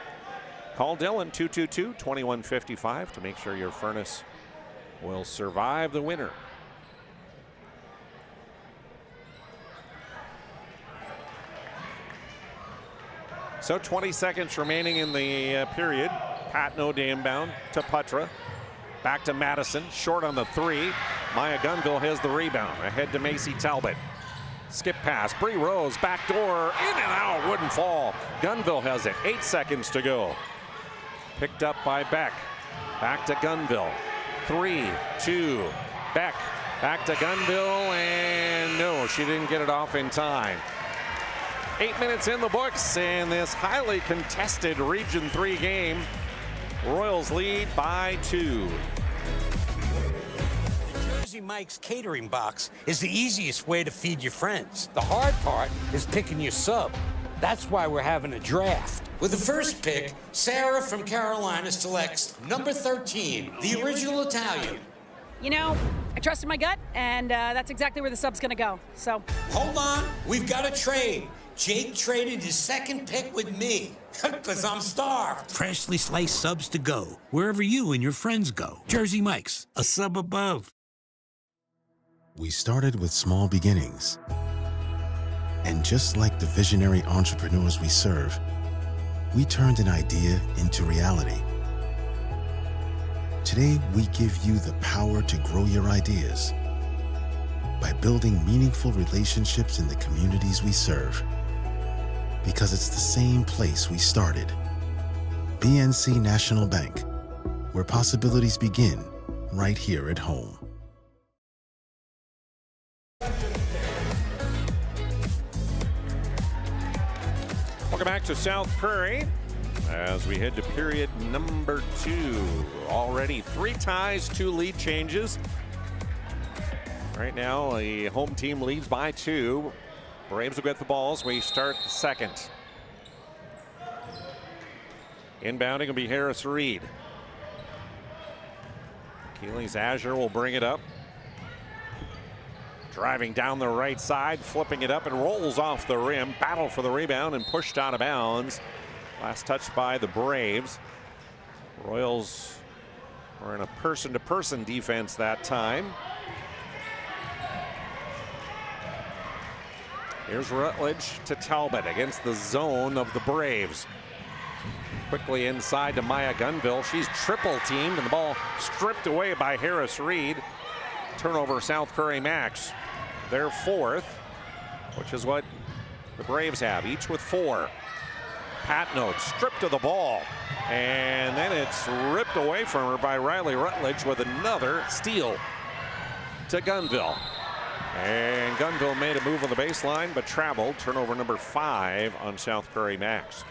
Call Dylan 222-2155 to make sure your furnace will survive the winter. So 20 seconds remaining in the period. Patnode inbound to Putra. Back to Madison, short on the 3. Maya Gunville has the rebound. Ahead to Macy Talbot. Skip pass, Bree Rose, back door, in and out, wouldn't fall. Gunville has it, 8 seconds to go. Picked up by Beck. Back to Gunville. 3, 2, Beck. Back to Gunville, and no, she didn't get it off in time. 8 minutes in the books in this highly contested Region 3 game. Royals lead by 2. Jersey Mike's catering box is the easiest way to feed your friends. The hard part is picking your sub. That's why we're having a draft. With the first pick, Sarah from Carolina selects number 13, the original Italian. You know, I trusted my gut, and that's exactly where the sub's gonna go, so. Hold on, we've got a trade. Jake traded his second pick with me, because I'm starved. Freshly sliced subs to go, wherever you and your friends go. Jersey Mike's, a sub above. We started with small beginnings. And just like the visionary entrepreneurs we serve, we turned an idea into reality. Today, we give you the power to grow your ideas by building meaningful relationships in the communities we serve. Because it's the same place we started. BNC National Bank, where possibilities begin right here at home. Welcome back to South Prairie as we head to period number 2. Already 3 ties, 2 lead changes. Right now, the home team leads by 2. Braves will get the balls. We start the second. Inbounding will be Harris Reed. Keeley's Azure will bring it up. Driving down the right side, flipping it up, and rolls off the rim. Battle for the rebound and pushed out of bounds. Last touch by the Braves. Royals were in a person-to-person defense that time. Here's Rutledge to Talbot against the zone of the Braves. Quickly inside to Maya Gunville. She's triple teamed and the ball stripped away by Harris Reed. Turnover South Prairie-Max. Their 4th, which is what the Braves have, each with 4. Patnode stripped of the ball. And then it's ripped away from her by Riley Rutledge with another steal to Gunville. And Gunville made a move on the baseline, but traveled. Turnover number 5 on South Prairie-Max.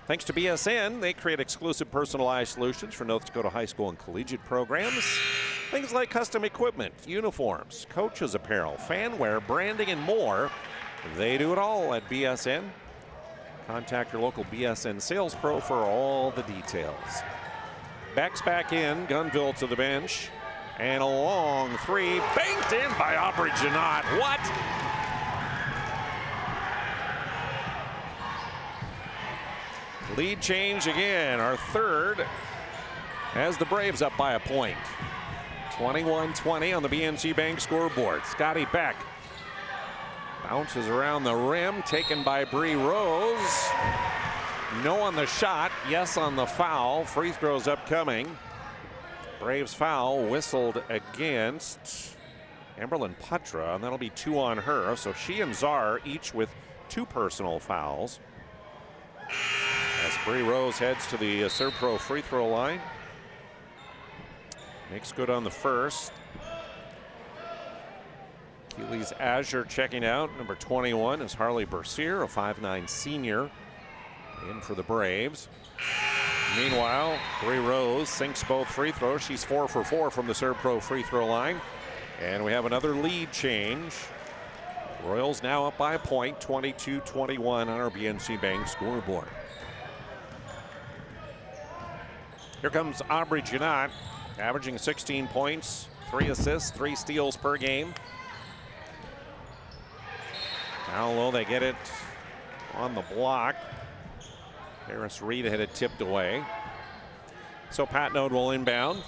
Thanks to BSN, they create exclusive personalized solutions for North Dakota high school and collegiate programs. Things like custom equipment, uniforms, coaches apparel, fan wear, branding, and more. They do it all at BSN. Contact your local BSN sales pro for all the details. Beck's back in, Gunville to the bench. And a long three, banked in by Aubrey Janot. What? Lead change again, our third, as the Braves up by a point. 21-20 on the BNC Bank scoreboard. Scotty Beck bounces around the rim, taken by Bree Rose. No on the shot, yes on the foul. Free throws upcoming. Braves foul whistled against Amberlyn Putra, and that'll be 2 on her. So she and Czar each with 2 personal fouls. As Bree Rose heads to the Serpro free throw line. Makes good on the first. Keely's Azure checking out. Number 21 is Harley Bercier, a 5'9" senior, in for the Braves. Meanwhile, Bree Rose sinks both free throws. She's 4 for 4 from the Serpro free throw line. And we have another lead change. Royals now up by a point, 22-21 on our BNC Bank scoreboard. Here comes Aubrey Janot, averaging 16 points, 3 assists, 3 steals per game. Down low, they get it on the block. Harris Reed had it tipped away. So Patnode will inbound.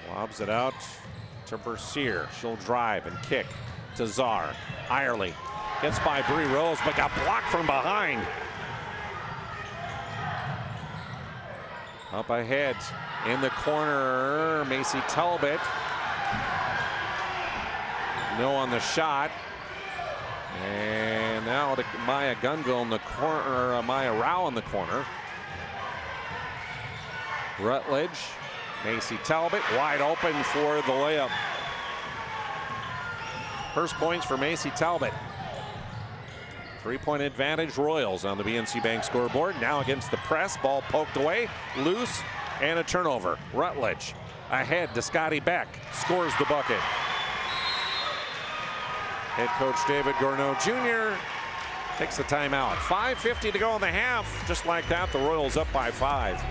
Lobs it out to Bercier. She'll drive and kick to Czar. Irely gets by Bree Rose, but got blocked from behind. Up ahead in the corner, Macy Talbot. No on the shot. And now to Maya Gunville in the corner, Maya Rao in the corner. Rutledge, Macy Talbot wide open for the layup. First points for Macy Talbot. 3-point advantage Royals on the BNC Bank scoreboard. Now against the press, ball poked away, loose, and a turnover. Rutledge ahead to Scotty Beck, scores the bucket. Head coach David Gourneau Jr. takes the timeout. 5:50 to go in the half. Just like that, the Royals up by 5.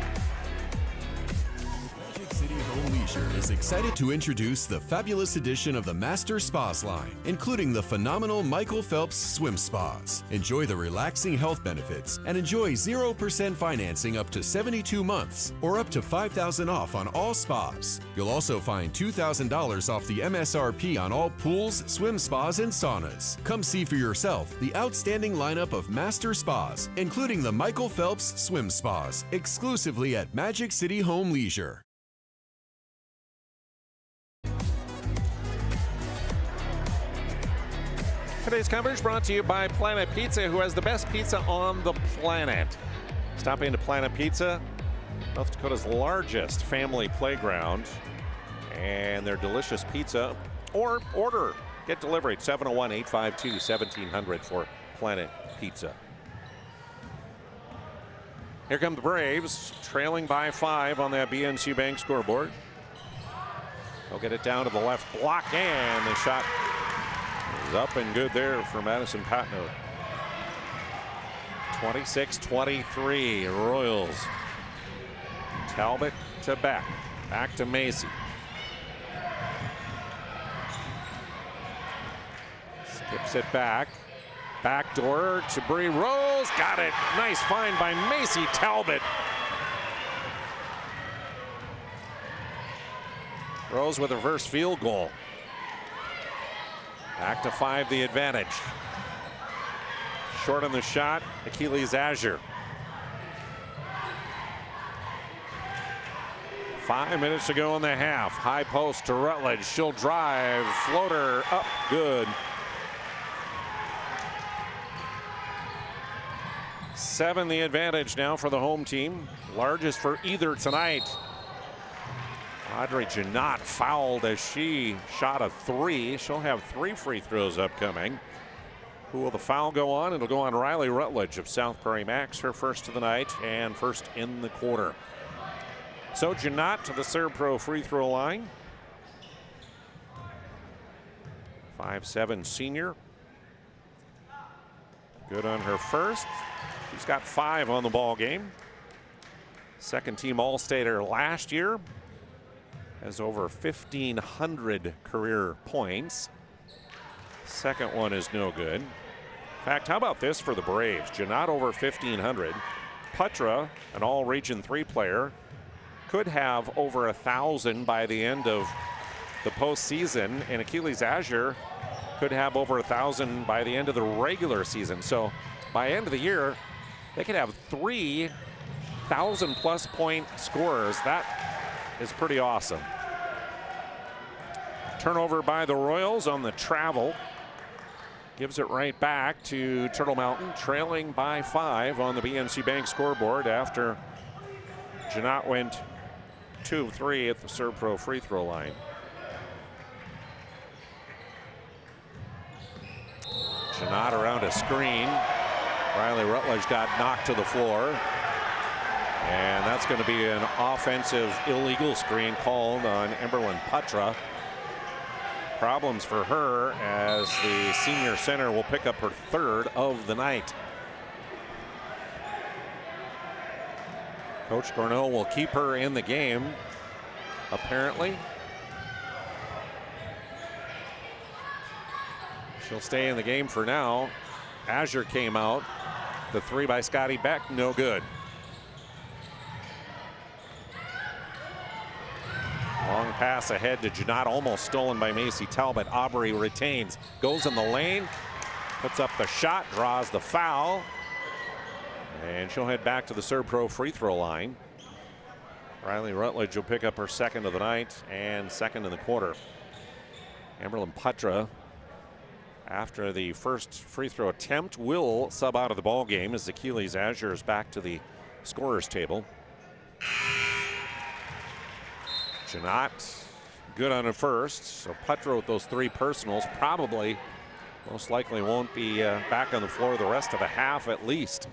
Magic City Home Leisure is excited to introduce the fabulous edition of the Master Spas line, including the phenomenal Michael Phelps Swim Spas. Enjoy the relaxing health benefits and enjoy 0% financing up to 72 months or up to $5,000 off on all spas. You'll also find $2,000 off the MSRP on all pools, swim spas, and saunas. Come see for yourself the outstanding lineup of Master Spas, including the Michael Phelps Swim Spas, exclusively at Magic City Home Leisure. Today's coverage brought to you by Planet Pizza, who has the best pizza on the planet. Stop into Planet Pizza, North Dakota's largest family playground, and their delicious pizza, or get delivery at 701-852-1700 for Planet Pizza. Here come the Braves, trailing by 5 on that BNC Bank scoreboard. They'll get it down to the left block, and the shot is up and good there for Madison Patnode. 26-23, Royals. Talbot to Beck, back to Macy. Skips it back. Backdoor to Bree Rose, got it. Nice find by Macy Talbot. Rose with a reverse field goal. Back to 5, the advantage. Short on the shot, Achilles Azure. 5 minutes to go in the half. High post to Rutledge. She'll drive, floater up, good. 7 the advantage now for the home team. Largest for either tonight. Audrey Janot fouled as she shot a 3. She'll have 3 free throws upcoming. Who will the foul go on? It'll go on Riley Rutledge of South Prairie-Max, her first of the night and first in the quarter. So Janot to the Serpro free throw line. 5'7" senior. Good on her first. She's got 5 on the ball game. Second team All-Stater last year. Has over 1,500 career points. Second one is no good. In fact, how about this for the Braves? Janot over 1,500. Putra, an all-region 3 player, could have over 1,000 by the end of the postseason, and Achilles Azure could have over 1,000 by the end of the regular season. So by end of the year, they could have 3 1,000+ point scorers. That is pretty awesome. Turnover by the Royals on the travel. Gives it right back to Turtle Mountain, trailing by 5 on the BNC Bank scoreboard after Janot went 2 of 3 at the ServPro free throw line. Janot around a screen. Riley Rutledge got knocked to the floor. And that's going to be an offensive illegal screen called on Emberlyn Putra. Problems for her as the senior center will pick up her 3rd of the night. Coach Cornell will keep her in the game, apparently. She'll stay in the game for now. Azure came out. The 3 by Scotty Beck, no good. Long pass ahead to Janot, almost stolen by Macy Talbot. Aubrey retains, goes in the lane, puts up the shot, draws the foul, and she'll head back to the ServPro free throw line. Riley Rutledge will pick up her 2nd of the night and 2nd in the quarter. Emberlyn Putra, after the first free throw attempt, will sub out of the ball game as Achilles Azure is back to the scorer's table. Janot good on her first, so Putra with those 3 personals probably most likely won't be back on the floor the rest of the half at least.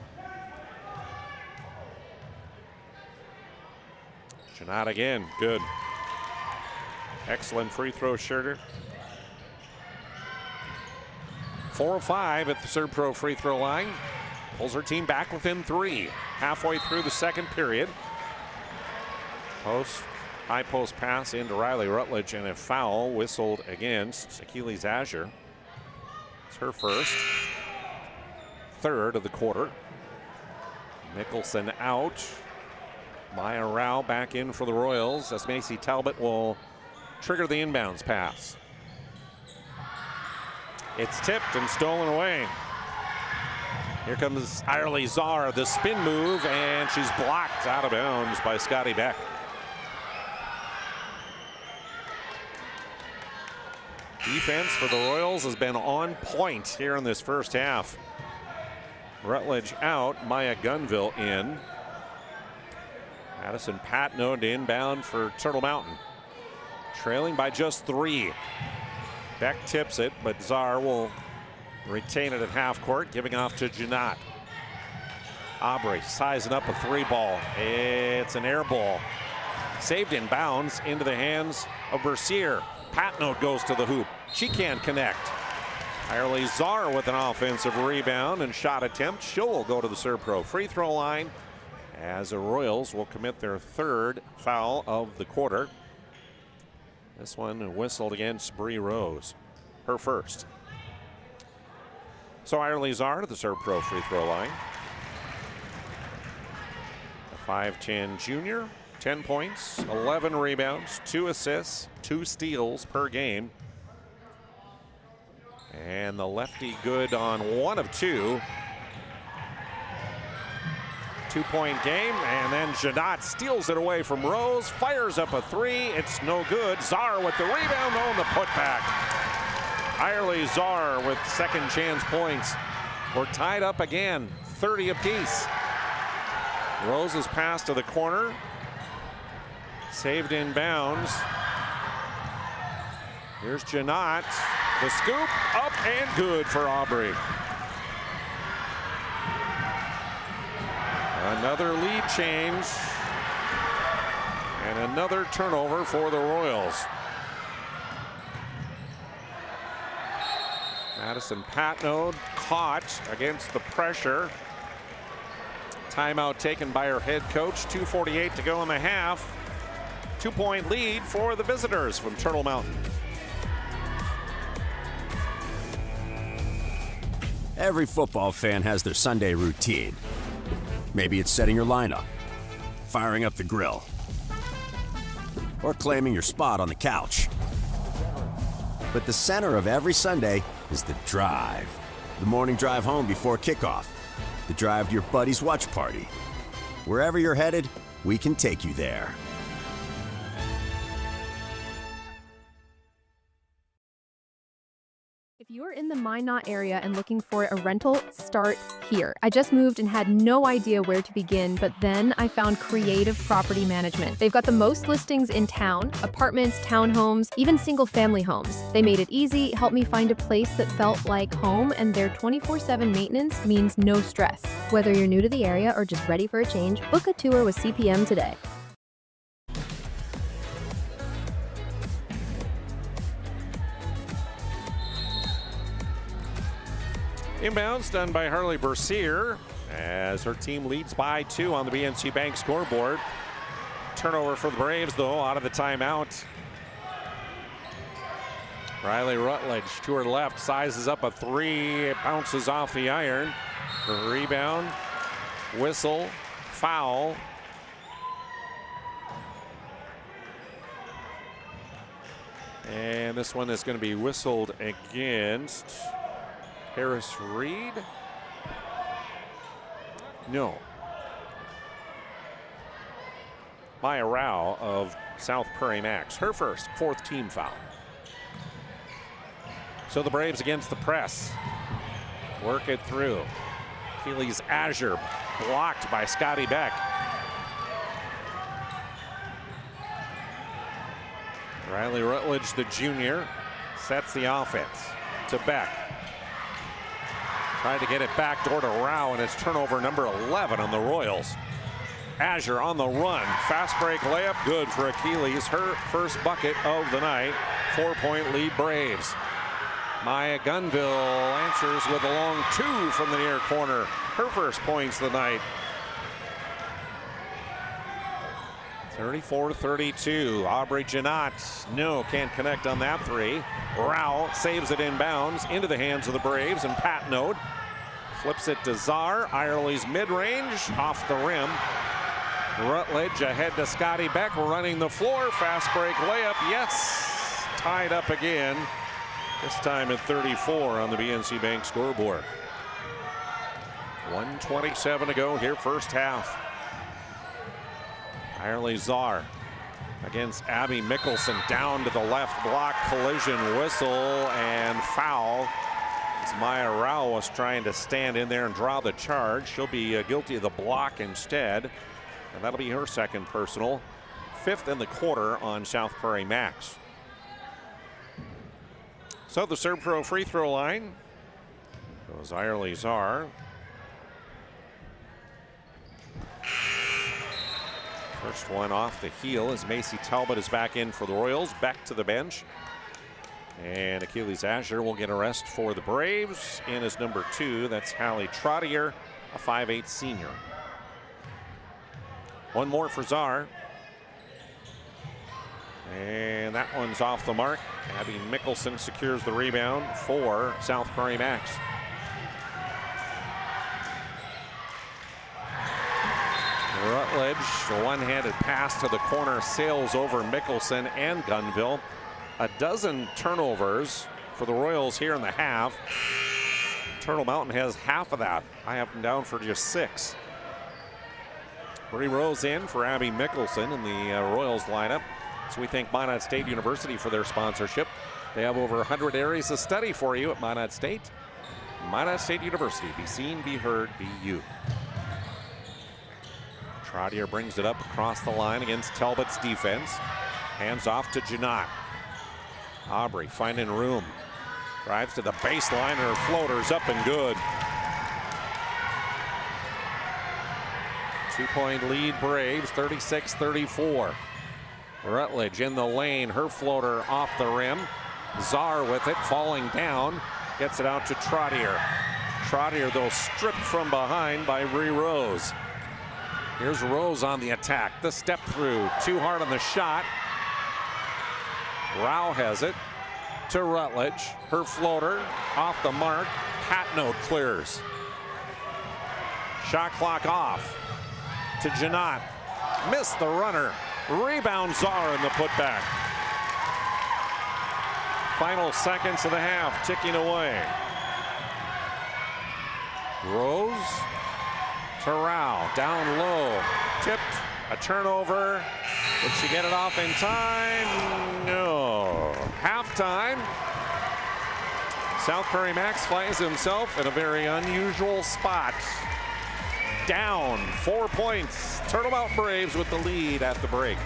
Janot again, good. Excellent free throw shooter. 4 of 5 at the ServPro free throw line. Pulls her team back within 3. Halfway through the second period. High post pass into Riley Rutledge and a foul whistled against Achilles Azure. It's her first. 3rd of the quarter. Mickelson out. Maya Rao back in for the Royals as Macy Talbot will trigger the inbounds pass. It's tipped and stolen away. Here comes Irely Czar, the spin move, and she's blocked out of bounds by Scotty Beck. Defense for the Royals has been on point here in this first half. Rutledge out, Maya Gunville in. Madison Patno to inbound for Turtle Mountain. Trailing by just 3. Beck tips it, but Czar will retain it at half court, giving off to Janot. Aubrey sizing up a 3 ball. It's an air ball. Saved in bounds into the hands of Bercier. Patno goes to the hoop. She can't connect. Irely Czar with an offensive rebound and shot attempt. She'll go to the ServPro free throw line as the Royals will commit their 3rd foul of the quarter. This one whistled against Bree Rose, her first. So Irely Czar to the ServPro free throw line. The 5'10" junior, 10 points, 11 rebounds, 2 assists, 2 steals per game. And the lefty good on 1 of 2. 2-point game, and then Janot steals it away from Rose, fires up a 3. It's no good. Czar with the rebound on the putback. Irely Czar with second chance points. We're tied up again, 30 apiece. Rose's pass to the corner. Saved in bounds. Here's Janot. The scoop up and good for Aubrey. Another lead change and another turnover for the Royals. Madison Patnode caught against the pressure. Timeout taken by her head coach. 2:48 to go in the half. 2-point lead for the visitors from Turtle Mountain. Every football fan has their Sunday routine. Maybe it's setting your lineup, firing up the grill, or claiming your spot on the couch. But the center of every Sunday is the drive. The morning drive home before kickoff. The drive to your buddy's watch party. Wherever you're headed, we can take you there. If you're in the Minot area and looking for a rental, start here. I just moved and had no idea where to begin, but then I found Creative Property Management. They've got the most listings in town, apartments, townhomes, even single-family homes. They made it easy, helped me find a place that felt like home, and their 24/7 maintenance means no stress. Whether you're new to the area or just ready for a change, book a tour with CPM today. Inbounds done by Harley Bercier as her team leads by 2 on the BNC Bank scoreboard. Turnover for the Braves, though, out of the timeout. Riley Rutledge to her left, sizes up a 3, it bounces off the iron. Rebound, whistle, foul. And this one is going to be whistled against Harris Reed. No. Maya Rao of South Prairie-Max. Her first, 4th team foul. So the Braves against the press. Work it through. Keeley's Azure blocked by Scotty Beck. Riley Rutledge, the junior, sets the offense to Beck. Tried to get it back door to Rao, and it's turnover number 11 on the Royals. Azure on the run. Fast break layup, good for Achilles. Her first bucket of the night. 4-point lead Braves. Maya Gunville answers with a long 2 from the near corner. Her first points of the night. 34-32. Aubrey Janot, no, can't connect on that 3. Rao saves it inbounds into the hands of the Braves, and Patnode flips it to Czar. Irely's mid-range off the rim. Rutledge ahead to Scotty Beck, running the floor. Fast break layup, yes. Tied up again. This time at 34 on the BNC Bank scoreboard. 1:27 to go here, first half. Irely Czar against Abby Mickelson, down to the left block, collision, whistle, and foul. As Maya Rao was trying to stand in there and draw the charge. She'll be guilty of the block instead, and that'll be her second personal. 5th in the quarter on South Prairie-Max. So the Serve Pro free throw line goes Irely Czar. First one off the heel as Macy Talbot is back in for the Royals. Back to the bench. And Achilles Azure will get a rest for the Braves. In as number 2, that's Hallie Trottier, a 5'8" senior. One more for Czar. And that one's off the mark. Abby Mickelson secures the rebound for South Prairie-Max. Rutledge, a one-handed pass to the corner, sails over Mickelson and Gunville. A dozen turnovers for the Royals here in the half. Turtle Mountain has half of that. I have them down for just 6. Bree Rose in for Abby Mickelson in the Royals lineup. So we thank Minot State University for their sponsorship. They have over 100 areas of study for you at Minot State. Minot State University, be seen, be heard, be you. Trottier brings it up across the line against Talbot's defense. Hands off to Janot. Aubrey finding room. Drives to the baseline, her floater's up and good. 2-point lead Braves, 36-34. Rutledge in the lane, her floater off the rim. Czar with it, falling down. Gets it out to Trottier. Trottier, though, stripped from behind by Bree Rose. Here's Rose on the attack. The step through. Too hard on the shot. Rao has it to Rutledge. Her floater off the mark. Patno clears. Shot clock off to Janot. Missed the runner. Rebound Czar in the putback. Final seconds of the half ticking away. Rose to Rao. Down low. Tipped. A turnover. Did she get it off in time? No. Halftime. South Prairie-Max finds himself in a very unusual spot. Down 4 points. Turtle Mountain Braves with the lead at the break.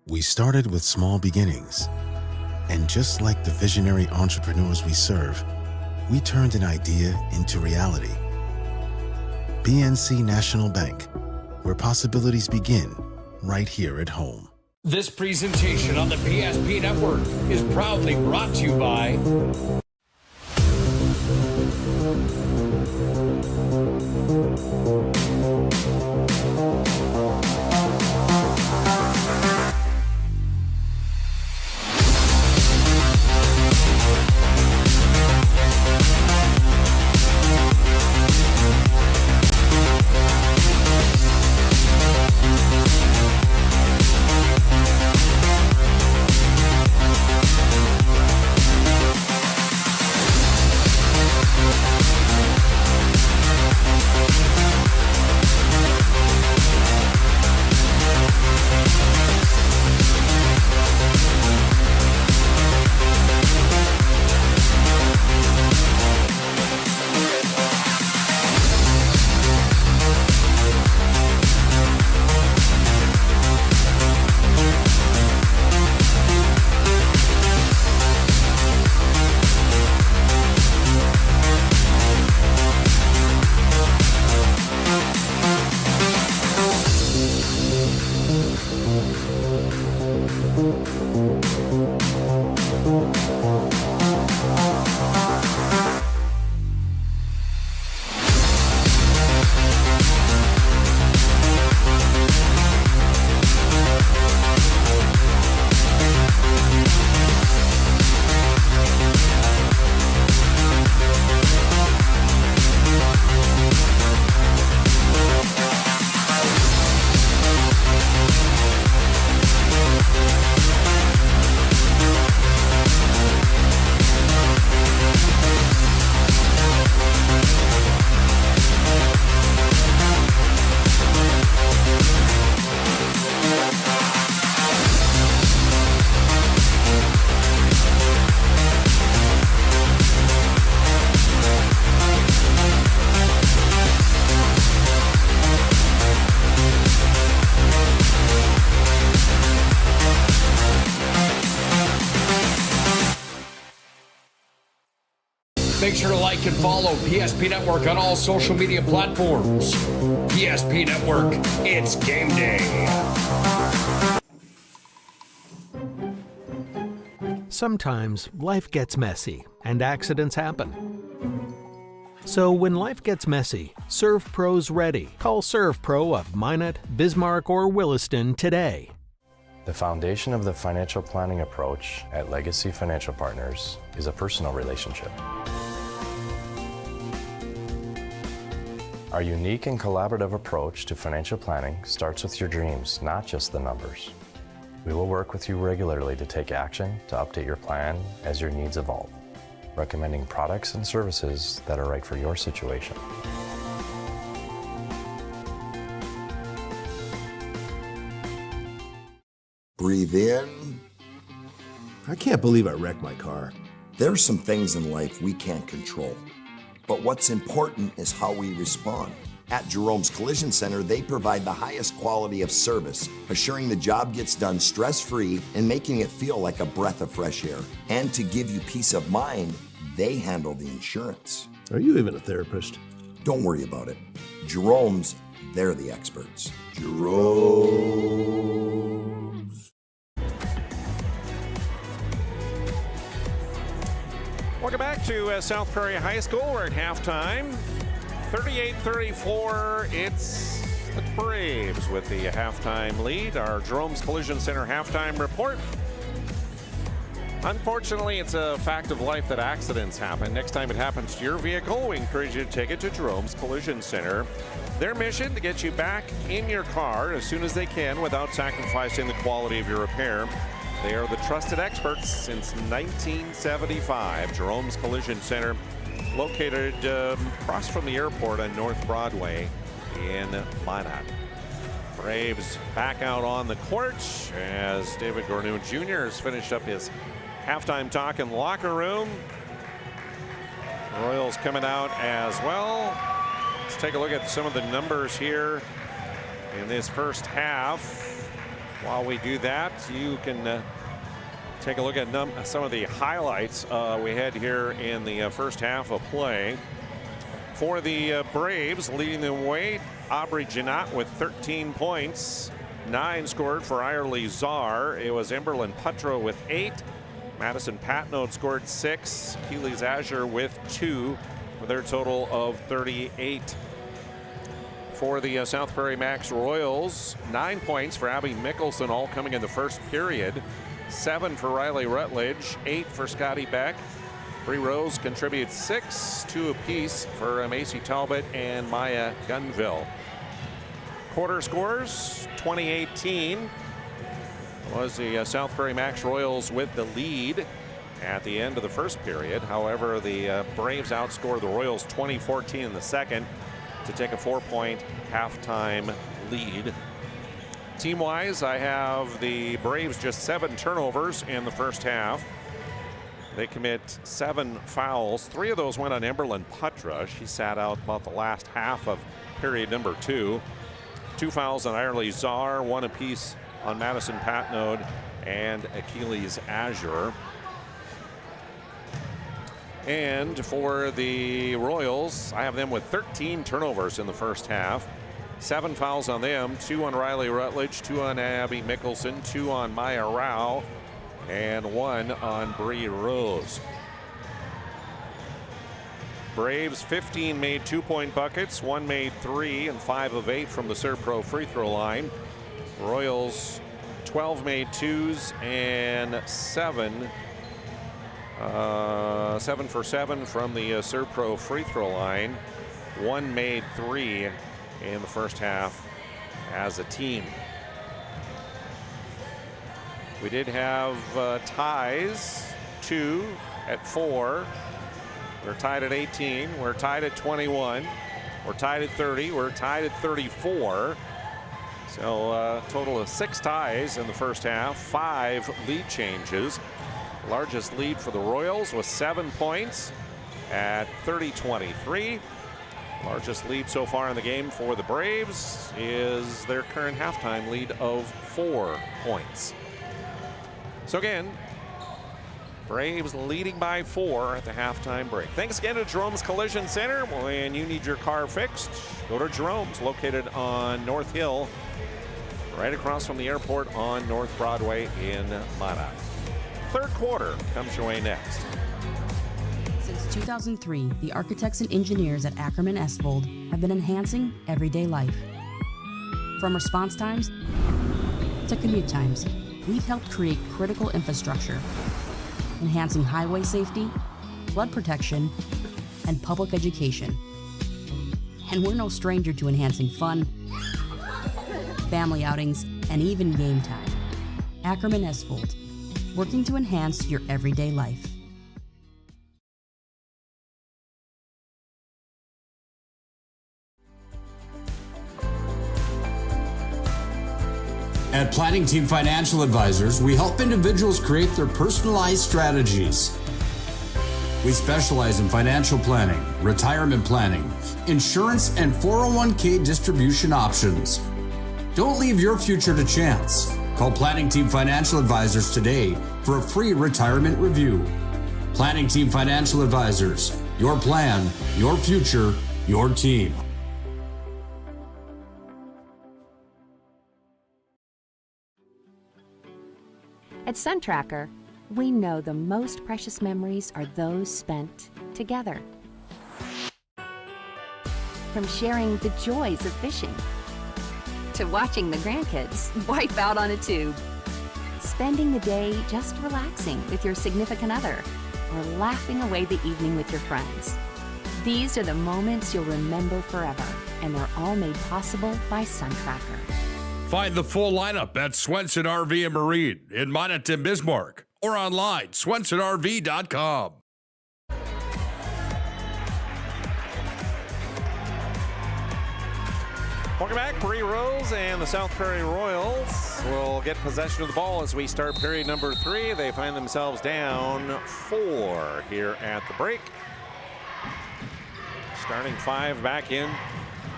We started with small beginnings. And just like the visionary entrepreneurs we serve, we turned an idea into reality. PNC National Bank, where possibilities begin right here at home. This presentation on the PSP Network is proudly brought to you by Make sure to like and follow PSP Network on all social media platforms. PSP Network, it's game day. Sometimes life gets messy and accidents happen. So when life gets messy, ServPro's ready. Call ServPro of Minot, Bismarck, or Williston today. The foundation of the financial planning approach at Legacy Financial Partners is a personal relationship. Our unique and collaborative approach to financial planning starts with your dreams, not just the numbers. We will work with you regularly to take action to update your plan as your needs evolve, recommending products and services that are right for your situation. Breathe in, I can't believe I wrecked my car. There are some things in life we can't control, but what's important is how we respond. At Jerome's Collision Center, they provide the highest quality of service, assuring the job gets done stress-free and making it feel like a breath of fresh air. And to give you peace of mind, they handle the insurance. Are you even a therapist? Don't worry about it. Jerome's, they're the experts. Jerome's. Welcome back to South Prairie High School. We're at halftime. 38-34, it's the Braves with the halftime lead. Our Jerome's Collision Center halftime report. Unfortunately, it's a fact of life that accidents happen. Next time it happens to your vehicle, we encourage you to take it to Jerome's Collision Center. Their mission, to get you back in your car as soon as they can without sacrificing the quality of your repair. They are the trusted experts since 1975. Jerome's Collision Center, located across from the airport on North Broadway in Minot. Braves back out on the court as David Gournoud Jr. has finished up his halftime talk in the locker room. Royals coming out as well. Let's take a look at some of the numbers here in this first half. While we do that, you can take a look at some of the highlights we had here in the first half of play. For the Braves, leading the way, Aubrey Janot with 13 points. 9 scored for Irely Czar. It was Emberlyn Putro with 8. Madison Patnode scored 6. Achilles Azure with 2 for their total of 38. For the South Prairie-Max Royals, 9 points for Abby Mickelson, all coming in the first period. 7 for Riley Rutledge, 8 for Scotty Beck. Bree Rose contributes 6, 2 apiece for Macy Talbot and Maya Gunville. Quarter scores, 2018 was the South Prairie-Max Royals with the lead at the end of the first period. However, the Braves outscored the Royals 20-14 in the second to take a 4-point halftime lead. Team-wise, I have the Braves just 7 turnovers in the first half. They commit 7 fouls. 3 of those went on Emberlyn Putra. She sat out about the last half of period number 2. 2 fouls on Irely Czar, 1 apiece on Madison Patnode and Achilles Azure. And for the Royals, I have them with 13 turnovers in the first half. 7 fouls on them, 2 on Riley Rutledge, 2 on Abby Mickelson, 2 on Maya Rao, and 1 on Bree Rose. Braves 15 made 2-point buckets, 1 made 3, and 5 of 8 from the Serpro free throw line. Royals 12 made 2s and 7 for 7 from the Serpro free throw line. 1 made 3 in the first half as a team. We did have ties, 2 at 4. We're tied at 18. We're tied at 21. We're tied at 30. We're tied at 34. So a total of 6 ties in the first half, 5 lead changes. Largest lead for the Royals was 7 points at 30-23. Largest lead so far in the game for the Braves is their current halftime lead of 4 points. So again, Braves leading by 4 at the halftime break. Thanks again to Jerome's Collision Center. When you need your car fixed, go to Jerome's, located on North Hill, right across from the airport on North Broadway in Minot. Third quarter comes your way next. Since 2003, the architects and engineers at Ackerman Esvold have been enhancing everyday life. From response times to commute times, we've helped create critical infrastructure, enhancing highway safety, flood protection, and public education. And we're no stranger to enhancing fun, family outings, and even game time. Ackerman Esvold, working to enhance your everyday life. At Planning Team Financial Advisors, we help individuals create their personalized strategies. We specialize in financial planning, retirement planning, insurance, and 401k distribution options. Don't leave your future to chance. Call Planning Team Financial Advisors today for a free retirement review. Planning Team Financial Advisors. Your plan, your future, your team. At SunTracker, we know the most precious memories are those spent together. From sharing the joys of fishing, to watching the grandkids wipe out on a tube, spending the day just relaxing with your significant other, or laughing away the evening with your friends. These are the moments you'll remember forever, and they're all made possible by SunTracker. Find the full lineup at Swenson RV and Marine in Monaghan, Bismarck, or online, swensonrv.com. Welcome back. Prairie-Rose and the South Prairie Royals will get possession of the ball as we start period number 3. They find themselves down 4 here at the break. Starting 5 back in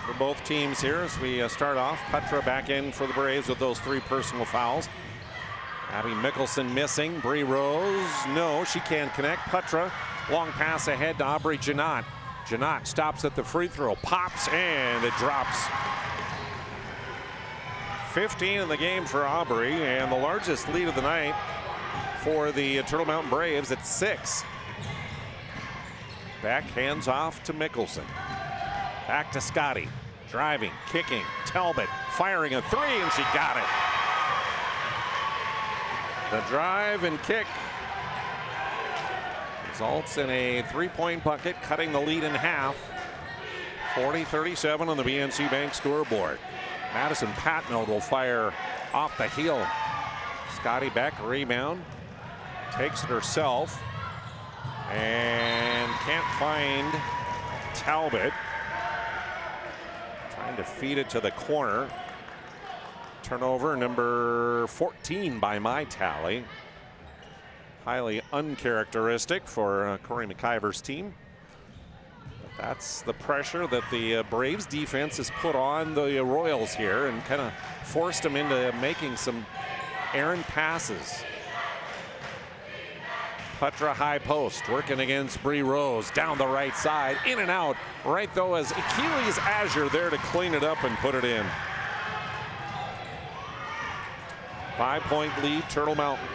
for both teams here as we start off. Petra back in for the Braves with those 3 personal fouls. Abby Mickelson missing. Bree Rose, no, she can't connect. Petra, long pass ahead to Aubrey Janot. Janot stops at the free throw, pops, and it drops. 15 in the game for Aubrey, and the largest lead of the night for the Turtle Mountain Braves at 6. Back, hands off to Mickelson. Back to Scotty. Driving, kicking, Talbot firing a 3, and she got it. The drive and kick results in a 3-point bucket, cutting the lead in half. 40-37 on the BNC Bank scoreboard. Madison Patnode will fire off the heel. Scotty Beck, rebound, takes it herself, and can't find Talbot. Trying to feed it to the corner. Turnover number 14 by my tally. Highly uncharacteristic for Corey McIver's team. But that's the pressure that the Braves defense has put on the Royals here and kind of forced them into making some errant passes. Petra high post working against Bree Rose down the right side, in and out. Right though as Achilles Azure there to clean it up and put it in. 5-point lead, Turtle Mountain.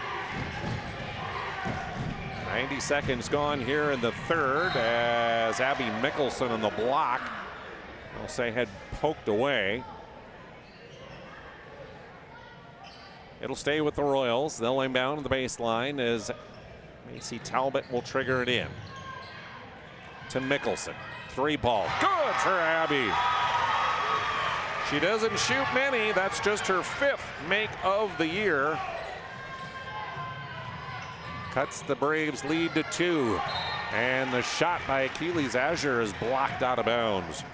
90 seconds gone here in the third as Abby Mickelson on the block, I'll say, had poked away. It'll stay with the Royals. They'll inbound the baseline as Macy Talbot will trigger it in. To Mickelson. 3-ball. Good for Abby. She doesn't shoot many. That's just her 5th make of the year. Cuts the Braves lead to 2. And the shot by Achilles Azure is blocked out of bounds.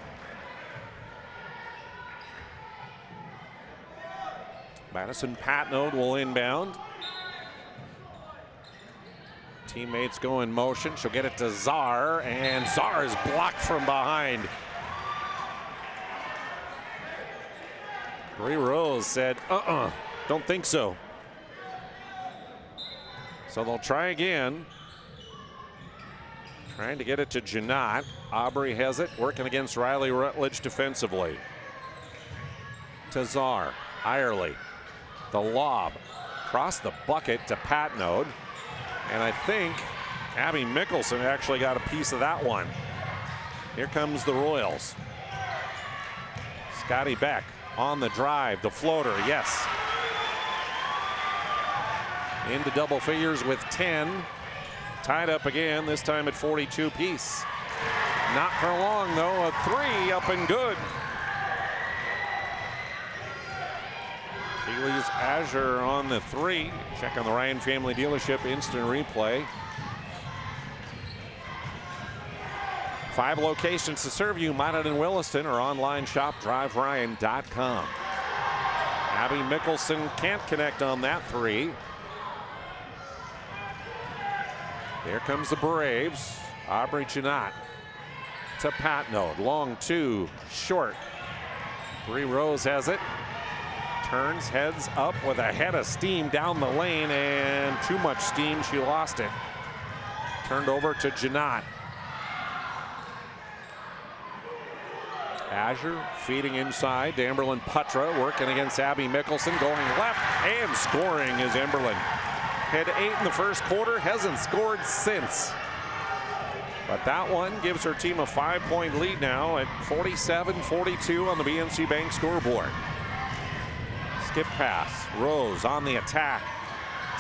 Madison Patnode will inbound. Teammates go in motion. She'll get it to Czar, and Czar is blocked from behind. Bree Rose said, don't think so. So they'll try again. Trying to get it to Janot. Aubrey has it, working against Riley Rutledge defensively. To Czar, Irely. The lob across the bucket to Patnode. And I think Abby Mickelson actually got a piece of that one. Here comes the Royals. Scotty Beck on the drive, the floater, yes. Into double figures with 10. Tied up again, this time at 42 piece. Not for long though, a 3 up and good. Achilles Azure on the 3. Check on the Ryan Family Dealership instant replay. 5 locations to serve you, Monaghan and Williston, or online shop driveryan.com. Abby Mickelson can't connect on that three. Here comes the Braves. Aubrey Janot to Patnode. Long two, short. Three Rose has it. Turns, heads up with a head of steam down the lane, and too much steam, she lost it. Turned over to Janot. Azure feeding inside. Amberlyn Putra working against Abby Mickelson, going left and scoring is Amberlyn. Had 8 in the first quarter, hasn't scored since. But that one gives her team a 5-point lead now at 47-42 on the BNC Bank scoreboard. Skip pass, Rose on the attack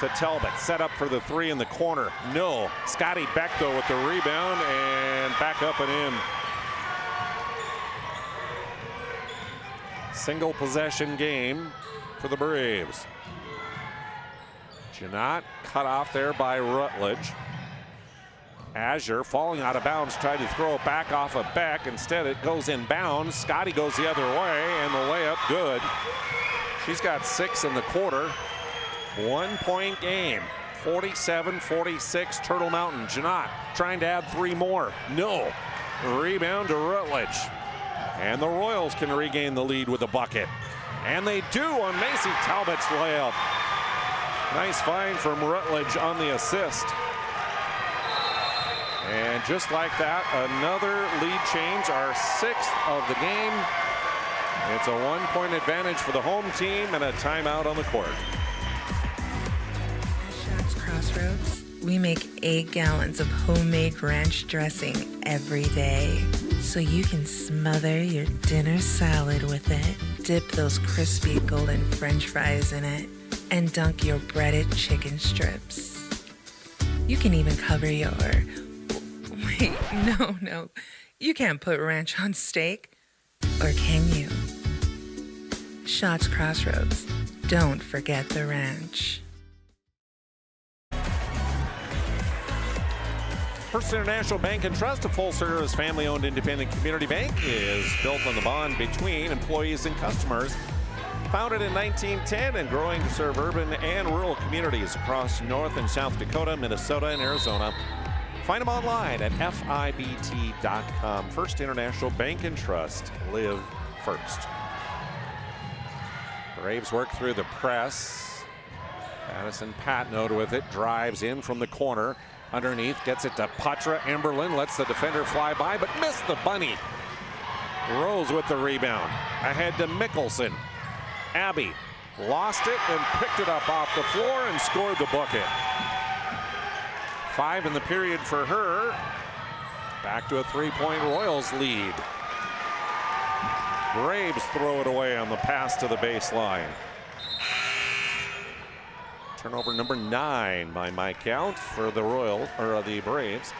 to Talbot, set up for the three in the corner. No, Scotty Beck though with the rebound and back up and in. Single possession game for the Braves. Janot cut off there by Rutledge. Azure falling out of bounds, tried to throw it back off of Beck. Instead it goes in bounds. Scotty goes the other way and the layup good. She's got 6 in the quarter. 1-point game. 47-46 Turtle Mountain. Janot trying to add 3 more. No. Rebound to Rutledge. And the Royals can regain the lead with a bucket. And they do on Macy Talbot's layup. Nice find from Rutledge on the assist. And just like that, another lead change, our 6th of the game. It's a 1-point advantage for the home team and a timeout on the court. At Shots Crossroads, we make 8 gallons of homemade ranch dressing every day. So you can smother your dinner salad with it, dip those crispy golden French fries in it, and dunk your breaded chicken strips. You can even cover your... Wait, no. You can't put ranch on steak. Or can you? Shots Crossroads. Don't forget the ranch. First International Bank and Trust, a full-service, family-owned, independent community bank, is built on the bond between employees and customers. Founded in 1910 and growing to serve urban and rural communities across North and South Dakota, Minnesota, and Arizona. Find them online at FIBT.com. First International Bank and Trust. Live first. Braves work through the press. Addison Patnode with it. Drives in from the corner. Underneath, gets it to Putra. Amberlyn lets the defender fly by, but missed the bunny. Rose with the rebound. Ahead to Mickelson. Abby lost it and picked it up off the floor and scored the bucket. 5 in the period for her. Back to a 3-point Royals lead. Braves throw it away on the pass to the baseline. Turnover number 9 by my count for the the Braves.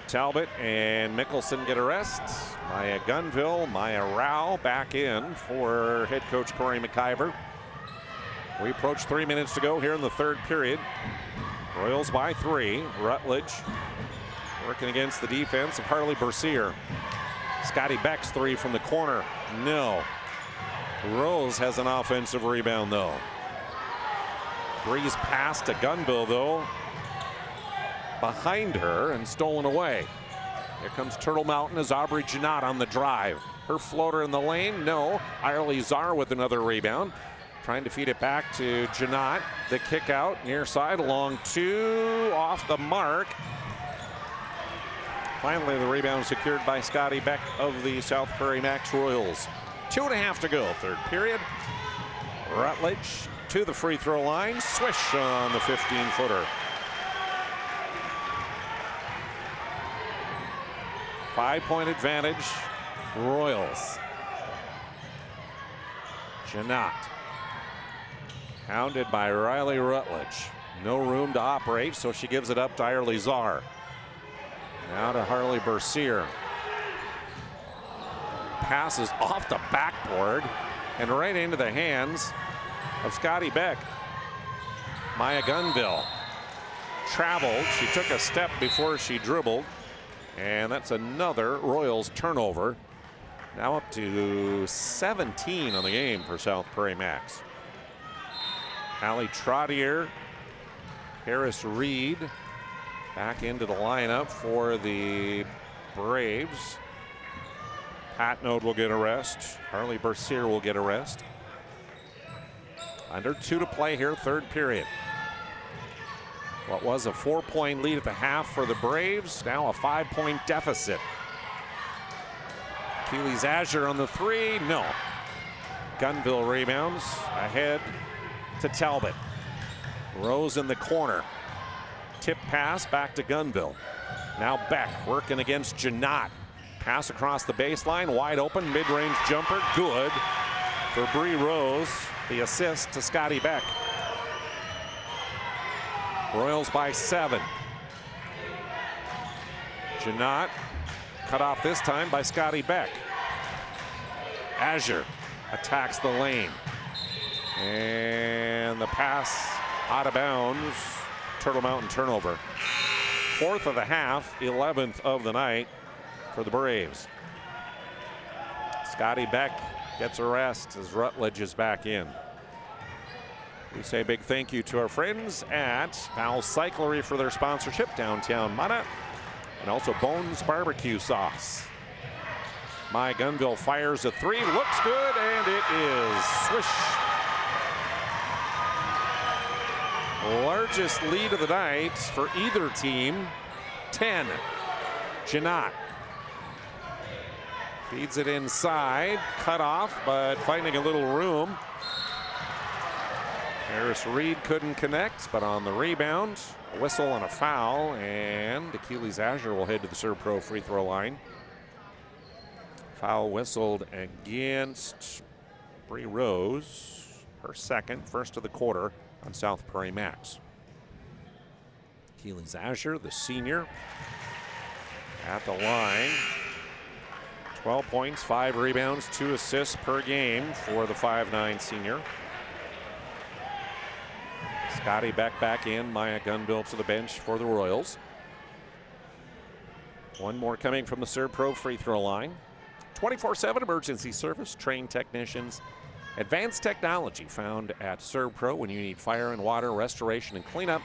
Talbot and Mickelson get a rest. Maya Gunville, Maya Rao back in for head coach Corey McIver. We approach 3 minutes to go here in the third period. Royals by 3. Rutledge working against the defense of Harley Bercier. Scotty Beck's 3 from the corner. No. Rose has an offensive rebound though. Breeze pass to Gunville though. Behind her and stolen away. Here comes Turtle Mountain as Aubrey Janot on the drive. Her floater in the lane, no. Irely Czar with another rebound. Trying to feed it back to Janot. The kick out near side, long 2, off the mark. Finally the rebound secured by Scotty Beck of the South Prairie-Max Royals. 2.5 to go, third period. Rutledge to the free throw line. Swish on the 15-footer. 5-point advantage, Royals. Janot. Hounded by Riley Rutledge. No room to operate, so she gives it up to Irely Czar. Now to Harley Bercier. Passes off the backboard and right into the hands of Scotty Beck. Maya Gunville traveled. She took a step before she dribbled. And that's another Royals turnover. Now up to 17 on the game for South Prairie-Max. Allie Trottier, Harris Reed back into the lineup for the Braves. Patnode will get a rest. Harley Bercier will get a rest. Under 2 to play here, third period. What was a 4-point lead at the half for the Braves, now a 5-point deficit. Keeley's Azure on the 3, no. Gunville rebounds ahead to Talbot. Rose in the corner. Tip pass back to Gunville. Now Beck working against Janot. Pass across the baseline, wide open, mid-range jumper, good for Bree Rose. The assist to Scotty Beck. Royals by 7. Janot cut off this time by Scotty Beck. Azure attacks the lane. And the pass out of bounds. Turtle Mountain turnover. 4th of the half, 11th of the night for the Braves. Scotty Beck gets a rest as Rutledge is back in. We say a big thank you to our friends at Val Cyclery for their sponsorship, downtown Mana, and also Bones Barbecue Sauce. My Gunville fires a 3, looks good, and it is swish. Largest lead of the night for either team, 10. Janot feeds it inside, cut off, but finding a little room. Harris Reed couldn't connect, but on the rebound, a whistle and a foul, and Achilles Azure will head to the ServPro free throw line. Foul whistled against Bree Rose, her second, first of the quarter on South Prairie-Max. Achilles Azure, the senior, at the line. 12 points, 5 rebounds, 2 assists per game for the 5'9" senior. Scotty Beck back in, Maya Gunville to the bench for the Royals. One more coming from the ServPro free throw line. 24/7 emergency service, trained technicians, advanced technology found at ServPro. When you need fire and water restoration and cleanup,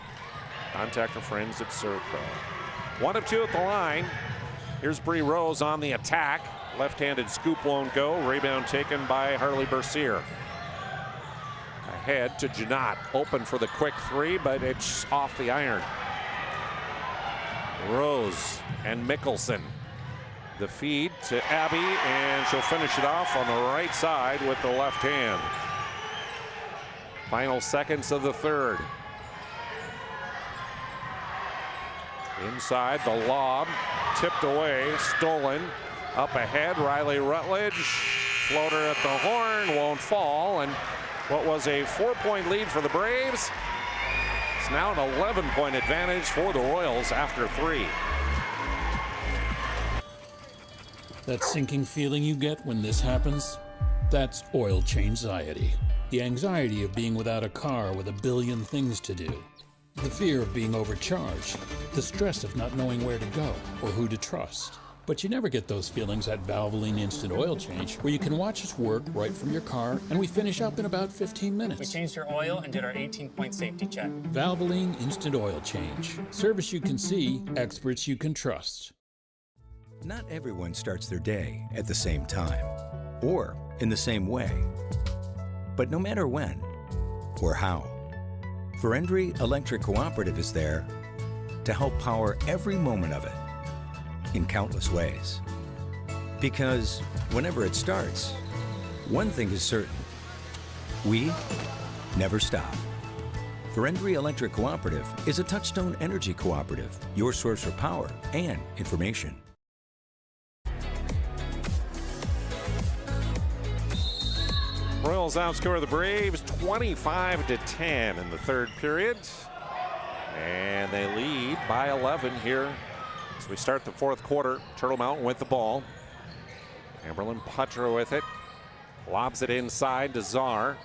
contact our friends at ServPro. 1 of 2 at the line. Here's Bree Rose on the attack. Left-handed scoop won't go. Rebound taken by Harley Bercier. Ahead to Janot, open for the quick 3, but it's off the iron. Rose and Mickelson. The feed to Abby, and she'll finish it off on the right side with the left hand. Final seconds of the third. Inside, the lob, tipped away, stolen. Up ahead, Riley Rutledge. Floater at the horn, won't fall, and what was a 4-point lead for the Braves, it's now an 11-point advantage for the Royals after 3. That sinking feeling you get when this happens, that's oil change-anxiety. The anxiety of being without a car with a billion things to do. The fear of being overcharged. The stress of not knowing where to go or who to trust. But you never get those feelings at Valvoline Instant Oil Change, where you can watch us work right from your car, and we finish up in about 15 minutes. We changed your oil and did our 18-point safety check. Valvoline Instant Oil Change. Service you can see, experts you can trust. Not everyone starts their day at the same time or in the same way. But no matter when or how, Ferendry Electric Cooperative is there to help power every moment of it in countless ways. Because whenever it starts, one thing is certain: we never stop. Ferendry Electric Cooperative is a Touchstone Energy cooperative, your source for power and information. Royals outscore the Braves 25-10 in the third period. And they lead by 11 here as we start the fourth quarter. Turtle Mountain with the ball. Amberlin Puttra with it. Lobs it inside to Czar.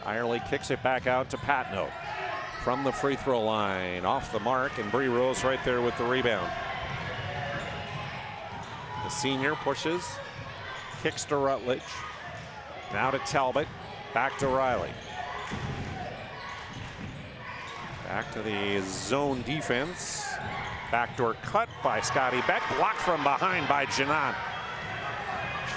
Irely kicks it back out to Patnode. From the free throw line, off the mark, and Bree Rose right there with the rebound. The senior pushes. Kicks to Rutledge. Now to Talbot. Back to Riley. Back to the zone defense. Backdoor cut by Scotty Beck. Blocked from behind by Janot.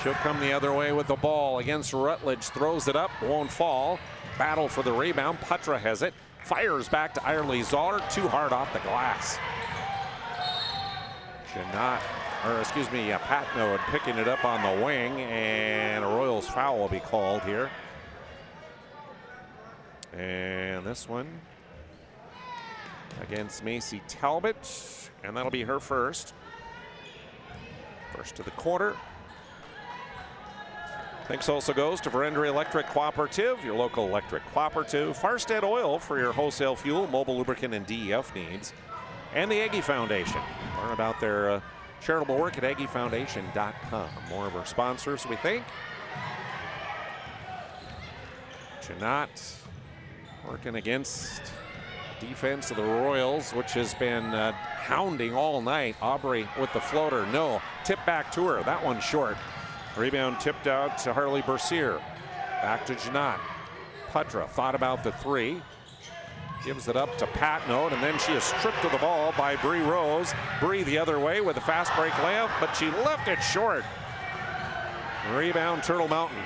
She'll come the other way with the ball against Rutledge. Throws it up. Won't fall. Battle for the rebound. Putra has it. Fires back to Irely Zoller. Too hard off the glass. Patno picking it up on the wing, and a Royals foul will be called here. And this one against Macy Talbot, and that'll be her first. First to the quarter. Thanks also goes to Verendrye Electric Cooperative, your local electric cooperative. Farstead Oil for your wholesale fuel, mobile lubricant, and DEF needs. And the Aggie Foundation. Learn about their charitable work at aggiefoundation.com. More of our sponsors, we think. Janot working against defense of the Royals, which has been hounding all night. Aubrey with the floater. No. Tip back to her. That one's short. Rebound tipped out to Harley Bercier. Back to Janot. Putra thought about the three. Gives it up to Patno, and then she is stripped of the ball by Bree Rose. Bree the other way with a fast break layup, but she left it short. Rebound, Turtle Mountain.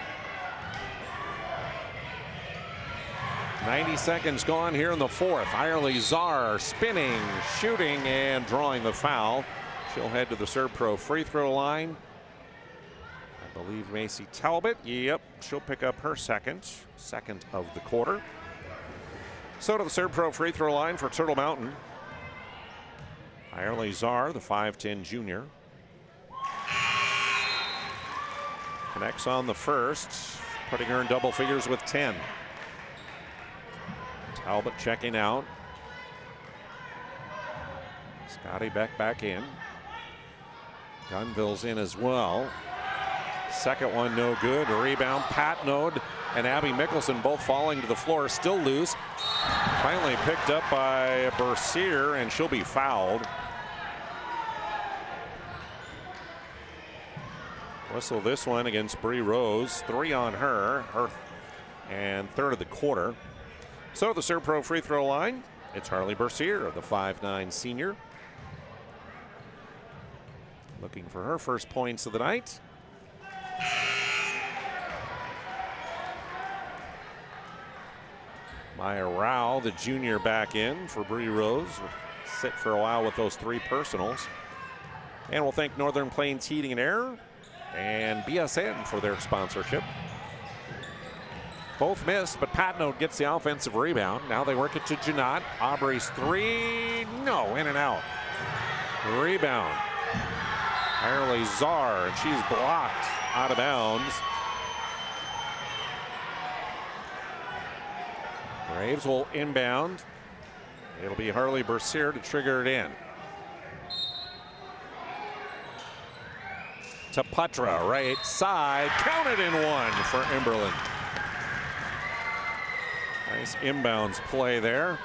90 seconds gone here in the fourth. Irely Zar spinning, shooting, and drawing the foul. She'll head to the Servpro free throw line. I believe Macy Talbot. Yep, she'll pick up her second of the quarter. So to the Servpro free throw line for Turtle Mountain. Irely Zar, the 5'10 junior. Connects on the first, putting her in double figures with 10. Talbot checking out. Scotty Beck back in. Gunville's in as well. Second one no good. A rebound. Patno and Abby Mickelson both falling to the floor, still loose. Finally picked up by Bercier, and she'll be fouled. Whistle this one against Bree Rose. 3 on her and third of the quarter. So the Servpro free throw line, it's Harley Bercier, the 5'9 senior. Looking for her first points of the night. Maya Rao, the junior, back in for Bree Rose. Sit for a while with those 3 personals. And we'll thank Northern Plains Heating and Air and BSN for their sponsorship. Both missed, but Patno gets the offensive rebound. Now they work it to Janot. Aubrey's 3, no, in and out. Rebound. Irely Zar, and she's blocked out of bounds. Braves will inbound. It'll be Harley Bercier to trigger it in. To Putra, right side. Counted in one for Emberlin. Nice inbounds play there.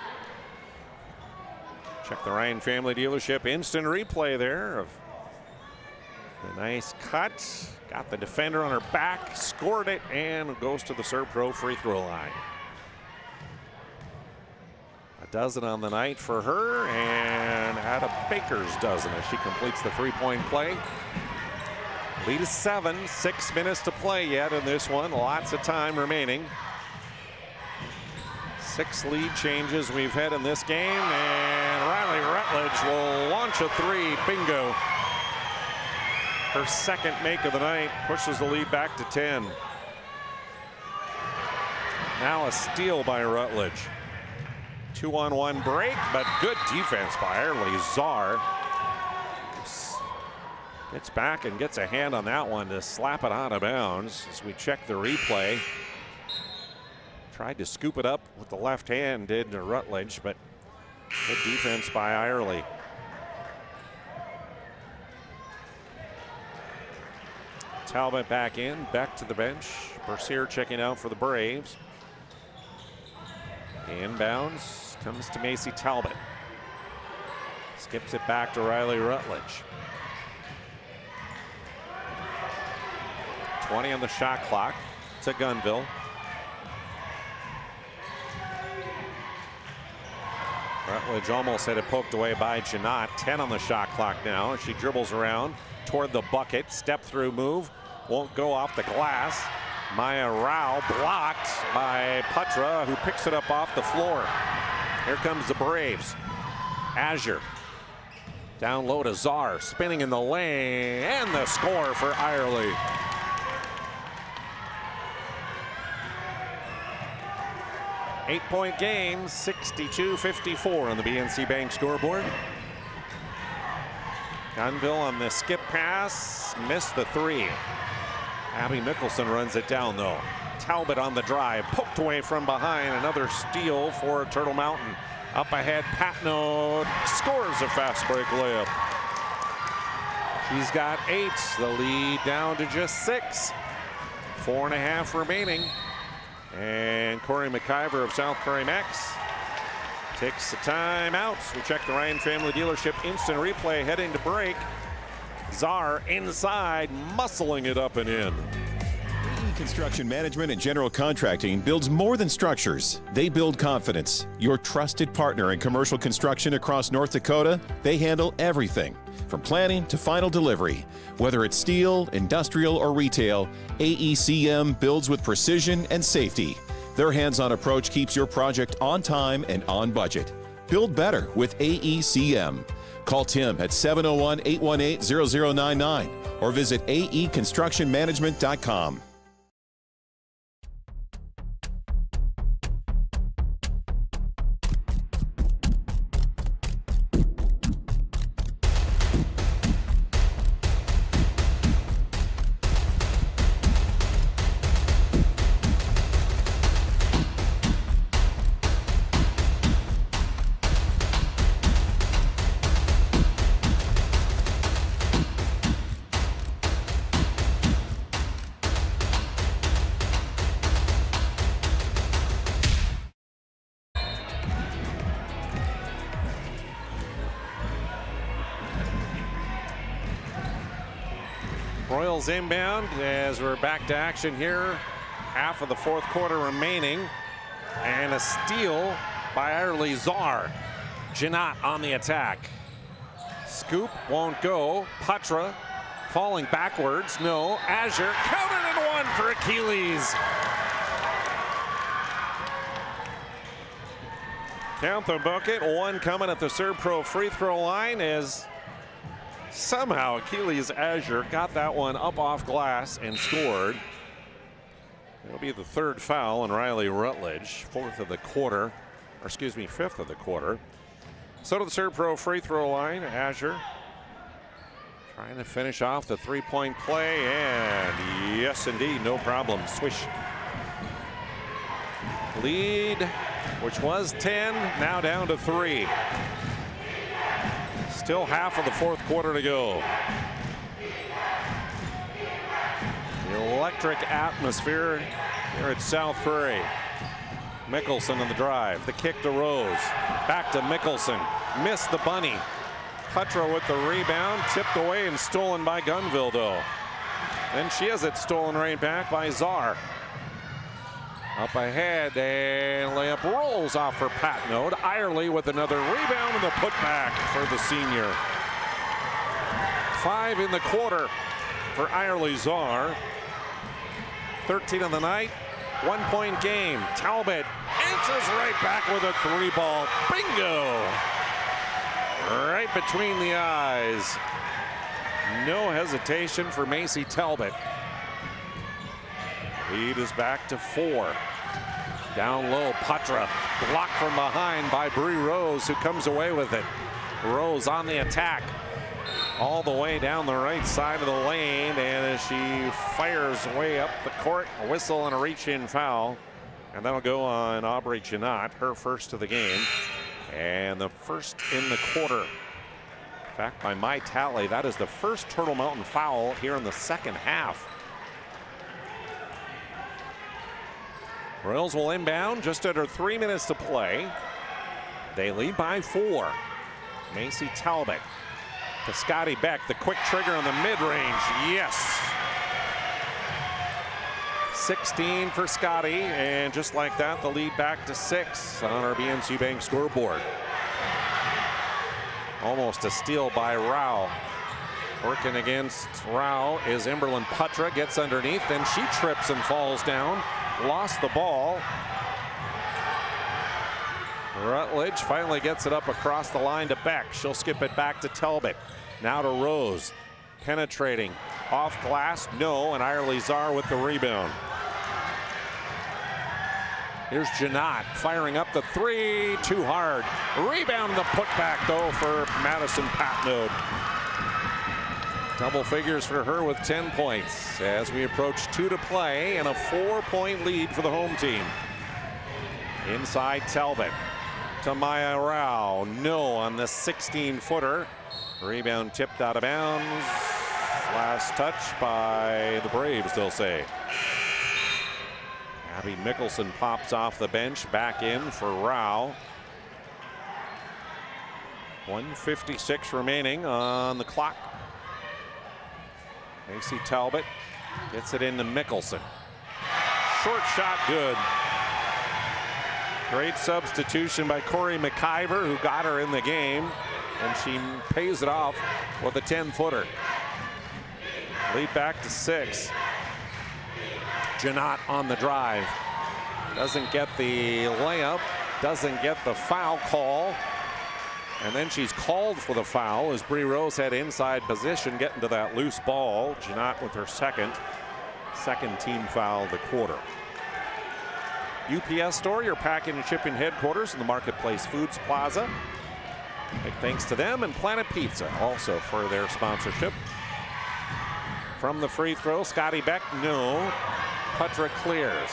Check the Ryan Family Dealership instant replay there of the nice cut. Got the defender on her back, scored it, and goes to the Servpro free throw line. A dozen on the night for her, and Ada Baker's dozen as she completes the three-point play. Lead is 7, 6 minutes to play yet in this one. Lots of time remaining. 6 lead changes we've had in this game, and Riley Rutledge will launch a 3. Bingo. Her second make of the night pushes the lead back to 10. Now a steal by Rutledge. 2-on-1 break, but good defense by Irely Zar. Gets back and gets a hand on that one to slap it out of bounds as we check the replay. Tried to scoop it up with the left hand, did Rutledge, but good defense by Irely. Talbot back in, back to the bench. Bercier checking out for the Braves. Inbounds comes to Macy Talbot. Skips it back to Riley Rutledge. 20 on the shot clock to Gunville. Rutledge almost had it poked away by Janot. 10 on the shot clock now. She dribbles around toward the bucket. Step through move. Won't go off the glass. Maya Rao blocked by Putra, who picks it up off the floor. Here comes the Braves. Azure. Down low to Czar. Spinning in the lane. And the score for Irely. Eight-point game, 62-54 on the BNC Bank scoreboard. Gunville on the skip pass, missed the three. Abby Mickelson runs it down though. Talbot on the drive, poked away from behind. Another steal for Turtle Mountain. Up ahead, Patnode scores a fast break layup. She's got 8, the lead down to just 6. 4.5 remaining. And Corey McIver of South Prairie-Max takes the timeout. We check the Ryan Family Dealership instant replay heading to break. Czar inside, muscling it up and in. Construction Management and General Contracting builds more than structures. They build confidence. Your trusted partner in commercial construction across North Dakota, they handle everything from planning to final delivery. Whether it's steel, industrial, or retail, AECM builds with precision and safety. Their hands-on approach keeps your project on time and on budget. Build better with AECM. Call Tim at 701-818-0099 or visit aeconstructionmanagement.com. Royals inbound as we're back to action here. Half of the fourth quarter remaining. And a steal by Irely Czar. Janot on the attack. Scoop won't go. Putra falling backwards. No. Azure counted and one for Achilles. Count the bucket. One coming at the Serve Pro free throw line as somehow Achilles Azure got that one up off glass and scored. It'll be the third foul on Riley Rutledge, fifth of the quarter. So to the Serve Pro free throw line, Azure trying to finish off the three-point play, and yes indeed, no problem. Swish. Lead, which was 10, now down to 3. Still half of the fourth quarter to go. The electric atmosphere here at South Prairie. Mickelson on the drive. The kick to Rose. Back to Mickelson. Missed the bunny. Putra with the rebound. Tipped away and stolen by Gunville though. Then she has it stolen right back by Czar. Up ahead, and layup rolls off for Patnode. Irely with another rebound and the putback for the senior. 5 in the quarter for Irely Czar. 13 on the night. 1-point game. Talbot answers right back with a 3-ball. Bingo! Right between the eyes. No hesitation for Macy Talbot. Lead is back to 4. Down low, Putra blocked from behind by Bree Rose, who comes away with it. Rose on the attack. All the way down the right side of the lane, and as she fires way up the court, a whistle and a reach-in foul. And that'll go on Aubrey Janot, her first of the game. And the first in the quarter. In fact, by my tally, that is the first Turtle Mountain foul here in the second half. Royals will inbound just under 3 minutes to play. They lead by 4. Macy Talbot to Scotty Beck, the quick trigger on the mid-range. Yes. 16 for Scotty, and just like that, the lead back to 6 on our BNC Bank scoreboard. Almost a steal by Rao. Working against Rao is Emberlyn Putra, gets underneath, and she trips and falls down. Lost the ball. Rutledge finally gets it up across the line to Beck. She'll skip it back to Talbot. Now to Rose. Penetrating. Off glass, no, and Irely Czar with the rebound. Here's Janot firing up the 3, too hard. Rebound the putback though for Madison Patnode. Double figures for her with 10 points as we approach 2 to play and a 4-point lead for the home team. Inside Talbot to Maya Rao. No on the 16-footer. Rebound tipped out of bounds. Last touch by the Braves, they'll say. Abby Mickelson pops off the bench, back in for Rao. 1:56 remaining on the clock. Macy Talbot gets it into Mickelson. Short shot, good. Great substitution by Corey McIver, who got her in the game, and she pays it off with a 10-footer. Lead back to 6. Janot on the drive. Doesn't get the layup, doesn't get the foul call. And then she's called for the foul as Bree Rose had inside position, getting to that loose ball. Janot with her second team foul of the quarter. UPS Store, your packing and shipping headquarters in the Marketplace Foods Plaza. Big thanks to them, and Planet Pizza also for their sponsorship. From the free throw, Scotty Beck, no. Putra clears.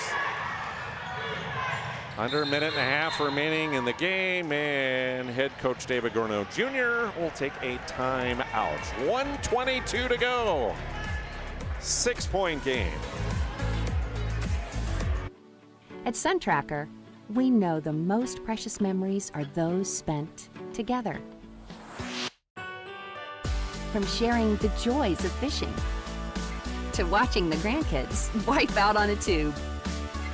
Under a minute and a half remaining in the game, and head coach David Gourneau Jr. will take a timeout. 1:22 to go. 6-point game. At Sun Tracker, we know the most precious memories are those spent together. From sharing the joys of fishing to watching the grandkids wipe out on a tube,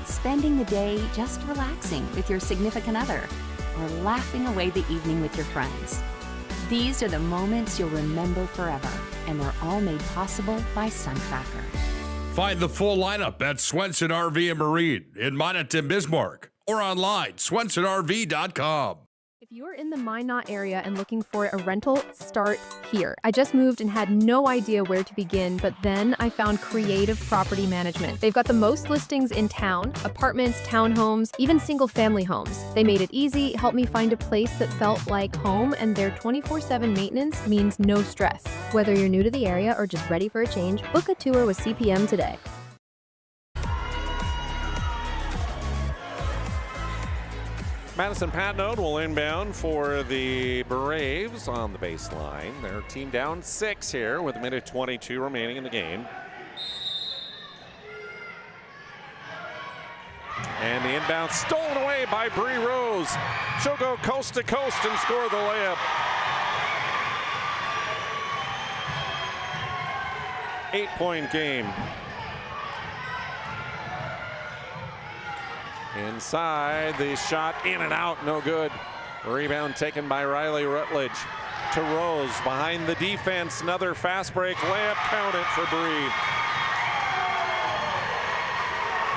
spending the day just relaxing with your significant other, or laughing away the evening with your friends. These are the moments you'll remember forever, and they're all made possible by Sun Tracker. Find the full lineup at Swenson RV and Marine in Monaghan, Bismarck, or online, swensonrv.com. If you're in the Minot area and looking for a rental, start here. I just moved and had no idea where to begin, but then I found Creative Property Management. They've got the most listings in town, apartments, townhomes, even single-family homes. They made it easy, helped me find a place that felt like home, and their 24/7 maintenance means no stress. Whether you're new to the area or just ready for a change, book a tour with CPM today. Madison Patnode will inbound for the Braves on the baseline. Their team down 6 here with a minute 22 remaining in the game. And the inbound stolen away by Bree Rose. She'll go coast to coast and score the layup. 8-point game. Inside, the shot in and out, no good. Rebound taken by Riley Rutledge to Rose behind the defense. Another fast break layup, count it for Bree.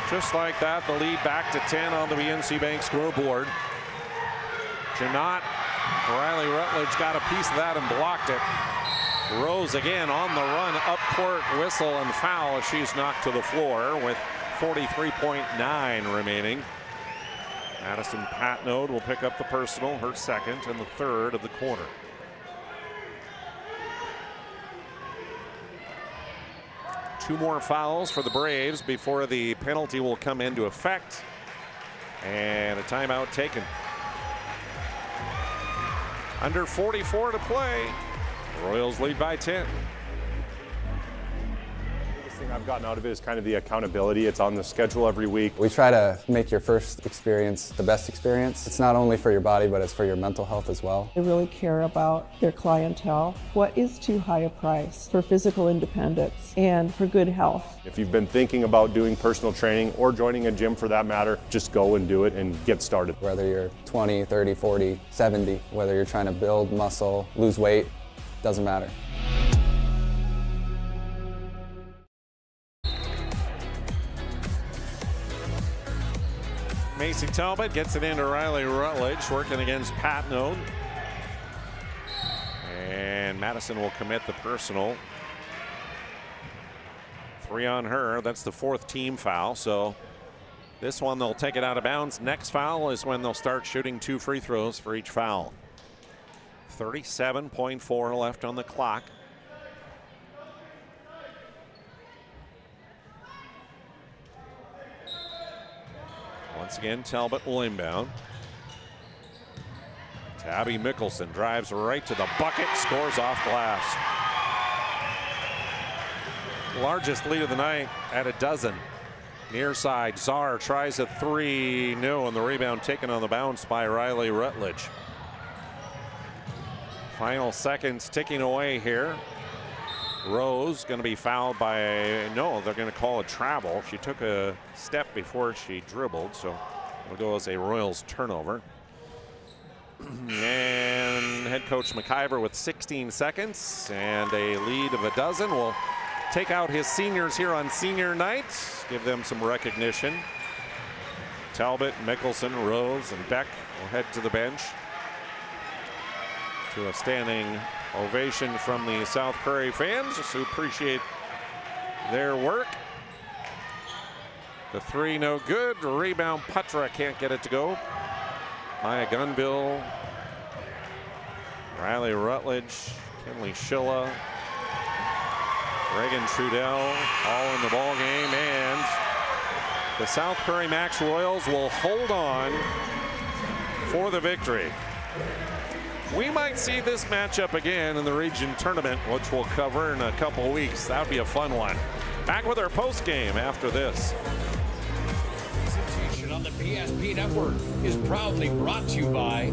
Just like that, the lead back to 10 on the BNC Bank scoreboard. Janot, Riley Rutledge got a piece of that and blocked it. Rose again on the run, up court whistle and foul as she's knocked to the floor with 43.9 remaining. Madison Patnode will pick up the personal, her second and the third of the quarter. Two more fouls for the Braves before the penalty will come into effect. And a timeout taken. Under 44 to play. The Royals lead by 10. biggest thing I've gotten out of it is kind of the accountability. It's on the schedule every week. We try to make your first experience the best experience. It's not only for your body, but it's for your mental health as well. They really care about their clientele. What is too high a price for physical independence and for good health? If you've been thinking about doing personal training or joining a gym for that matter, just go and do it and get started. Whether you're 20, 30, 40, 70, whether you're trying to build muscle, lose weight, doesn't matter. Macy Talbot gets it into Riley Rutledge, working against Patno. And Madison will commit the personal. 3 on her. That's the 4th team foul. So this one they'll take it out of bounds. Next foul is when they'll start shooting 2 free throws for each foul. 37.4 left on the clock. Once again, Talbot will inbound. Tabby Mickelson drives right to the bucket, scores off glass. Largest lead of the night at 12. Near side, Czar tries a 3, no, and the rebound taken on the bounce by Riley Rutledge. Final seconds ticking away here. Rose going to be fouled by, no, they're going to call a travel. She took a step before she dribbled, so it'll go as a Royals turnover. And head coach McIver with 16 seconds and a lead of 12 will take out his seniors here on senior night, give them some recognition. Talbot, Mickelson, Rose, and Beck will head to the bench. To a standing ovation from the South Prairie fans who appreciate their work. The 3 no good. Rebound, Putra can't get it to go. Maya Gunbill, Riley Rutledge, Kinley Schilla, Reagan Trudell all in the ball game, and the South Prairie-Max Royals will hold on for the victory. We might see this matchup again in the region tournament, which we'll cover in a couple weeks. That would be a fun one. Back with our post game after this. Presentation on the PSP Network is proudly brought to you by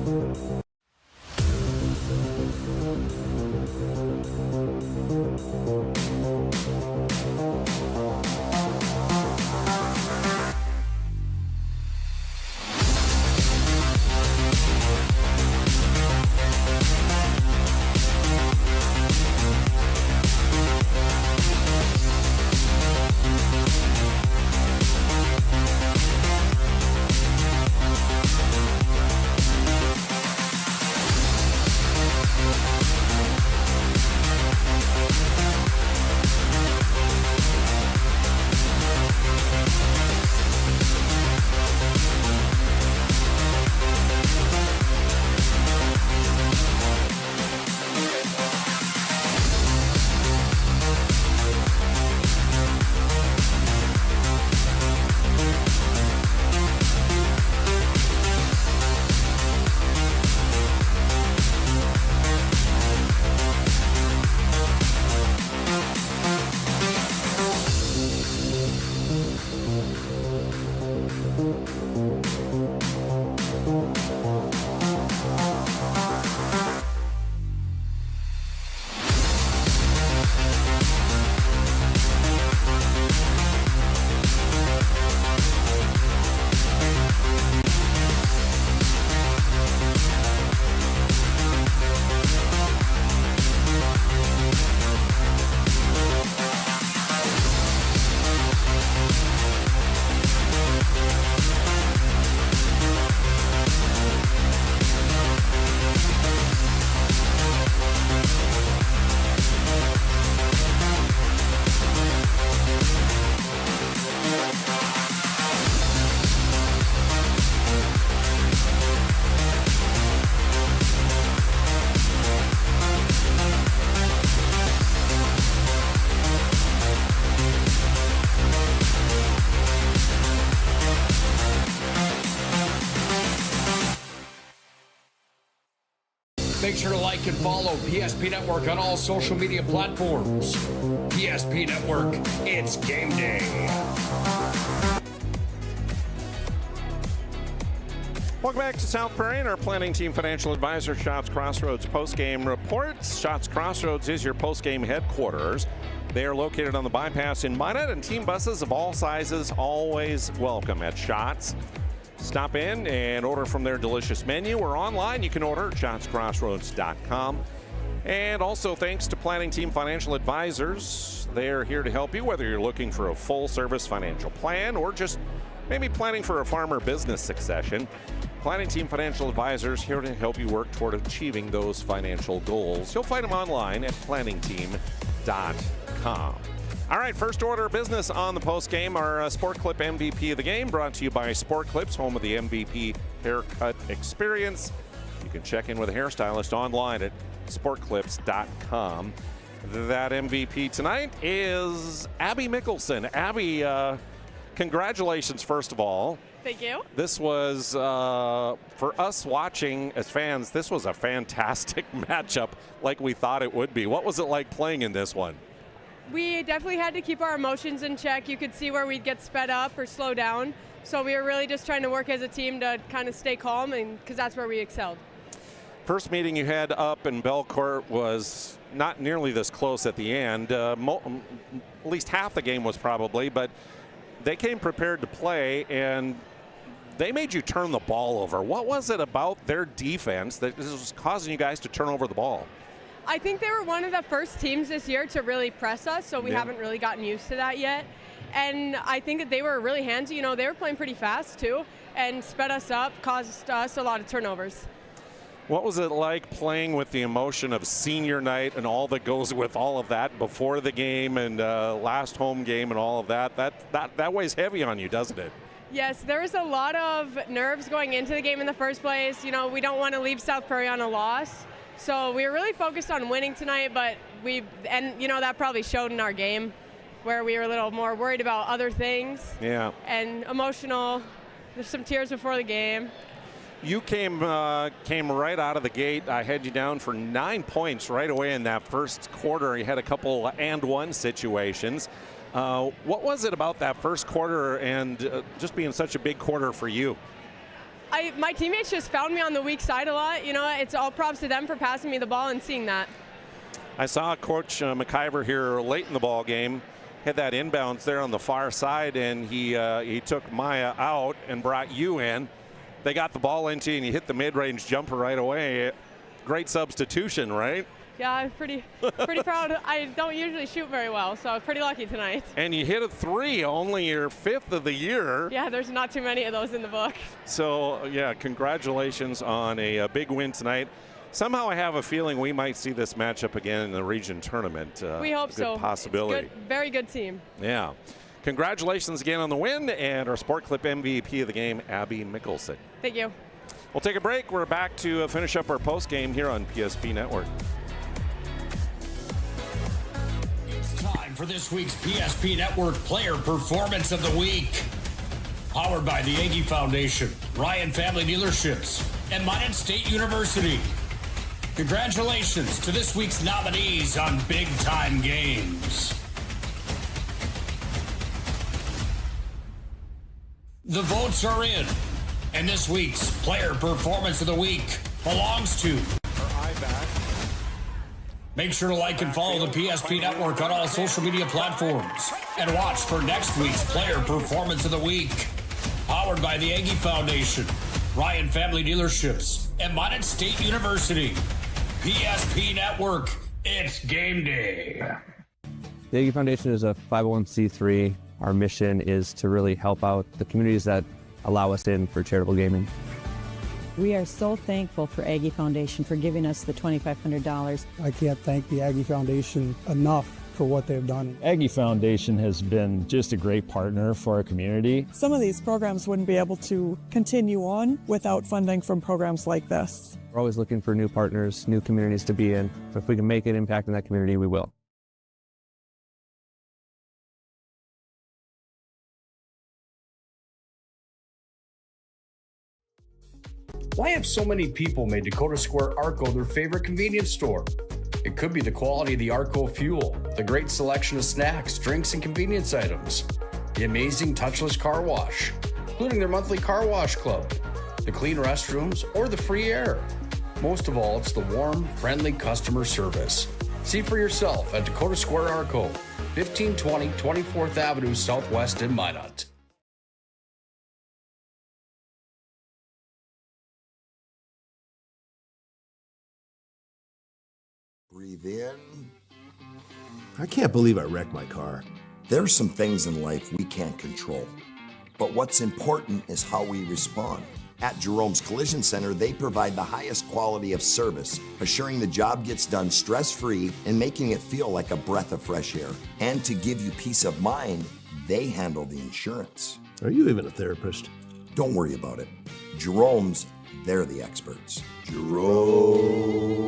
Make sure to like and follow PSP Network on all social media platforms. PSP Network, it's game day. Welcome back to South Prairie and our planning team financial advisor, Shots Crossroads postgame reports. Shots Crossroads is your postgame headquarters. They are located on the bypass in Minot, and team buses of all sizes always welcome at Shots. Stop in and order from their delicious menu, or online you can order at shotscrossroads.com. And also thanks to Planning Team Financial Advisors. They're here to help you whether you're looking for a full service financial plan or just maybe planning for a farm or business succession. Planning Team Financial Advisors here to help you work toward achieving those financial goals. You'll find them online at planningteam.com. All right, first order of business on the post game, our Sport Clip MVP of the game, brought to you by Sport Clips, home of the MVP haircut experience. You can check in with a hairstylist online at sportclips.com. That MVP tonight is Abby Mickelson. Abby, congratulations, first of all. Thank you. This was, for us watching as fans, this was a fantastic matchup like we thought it would be. What was it like playing in this one? We definitely had to keep our emotions in check. You could see where we'd get sped up or slow down. So we were really just trying to work as a team to kind of stay calm, and because that's where we excelled. First meeting you had up in Belcourt was not nearly this close at the end. At least half the game was probably, but they came prepared to play, and they made you turn the ball over. What was it about their defense that was causing you guys to turn over the ball? I think they were one of the first teams this year to really press us, so we haven't really gotten used to that yet. And I think that they were really handsy. You know, they were playing pretty fast too, and sped us up, caused us a lot of turnovers. What was it like playing with the emotion of senior night and all that goes with all of that before the game and last home game and all of that? That weighs heavy on you, doesn't it? Yes, there was a lot of nerves going into the game in the first place. You know, we don't want to leave South Prairie on a loss. So we were really focused on winning tonight, but you know, that probably showed in our game where we were a little more worried about other things. Yeah. And emotional. There's some tears before the game. You came right out of the gate. I had you down for 9 points right away in that first quarter. You had a couple and one situations. What was it about that first quarter and just being such a big quarter for you? My teammates just found me on the weak side a lot. You know, it's all props to them for passing me the ball and seeing that. I saw Coach McIver here late in the ball game, had that inbounds there on the far side, and he took Maya out and brought you in. They got the ball into you, and you hit the mid-range jumper right away. Great substitution, right? Yeah, I'm pretty proud. I don't usually shoot very well, so I was pretty lucky tonight. And you hit a three, only your fifth of the year. Yeah, there's not too many of those in the book. So, yeah, congratulations on a big win tonight. Somehow I have a feeling we might see this matchup again in the region tournament. We hope so. Good possibility. It's good, very good team. Yeah. Congratulations again on the win, and our Sport Clip MVP of the game, Abby Mickelson. Thank you. We'll take a break. We're back to finish up our post game here on PSP Network. Time for this week's PSP Network Player Performance of the Week. Powered by the Aggie Foundation, Ryan Family Dealerships, and Minot State University. Congratulations to this week's nominees on Big Time Games. The votes are in, and this week's Player Performance of the Week belongs to... Make sure to like and follow the PSP Network on all social media platforms. And watch for next week's Player Performance of the Week. Powered by the Aggie Foundation, Ryan Family Dealerships, and Minot State University. PSP Network, it's game day. The Aggie Foundation is a 501c3. Our mission is to really help out the communities that allow us in for charitable gaming. We are so thankful for Aggie Foundation for giving us the $2,500. I can't thank the Aggie Foundation enough for what they've done. Aggie Foundation has been just a great partner for our community. Some of these programs wouldn't be able to continue on without funding from programs like this. We're always looking for new partners, new communities to be in. If we can make an impact in that community, we will. Why have so many people made Dakota Square Arco their favorite convenience store? It could be the quality of the Arco fuel, the great selection of snacks, drinks, and convenience items, the amazing touchless car wash, including their monthly car wash club, the clean restrooms, or the free air. Most of all, it's the warm, friendly customer service. See for yourself at Dakota Square Arco, 1520 24th Avenue Southwest in Minot. Breathe in. I can't believe I wrecked my car. There's some things in life we can't control, but what's important is how we respond. At Jerome's Collision Center, they provide the highest quality of service, assuring the job gets done stress-free and making it feel like a breath of fresh air. And to give you peace of mind, they handle the insurance. Are you even a therapist? Don't worry about it. Jerome's, they're the experts. Jerome's.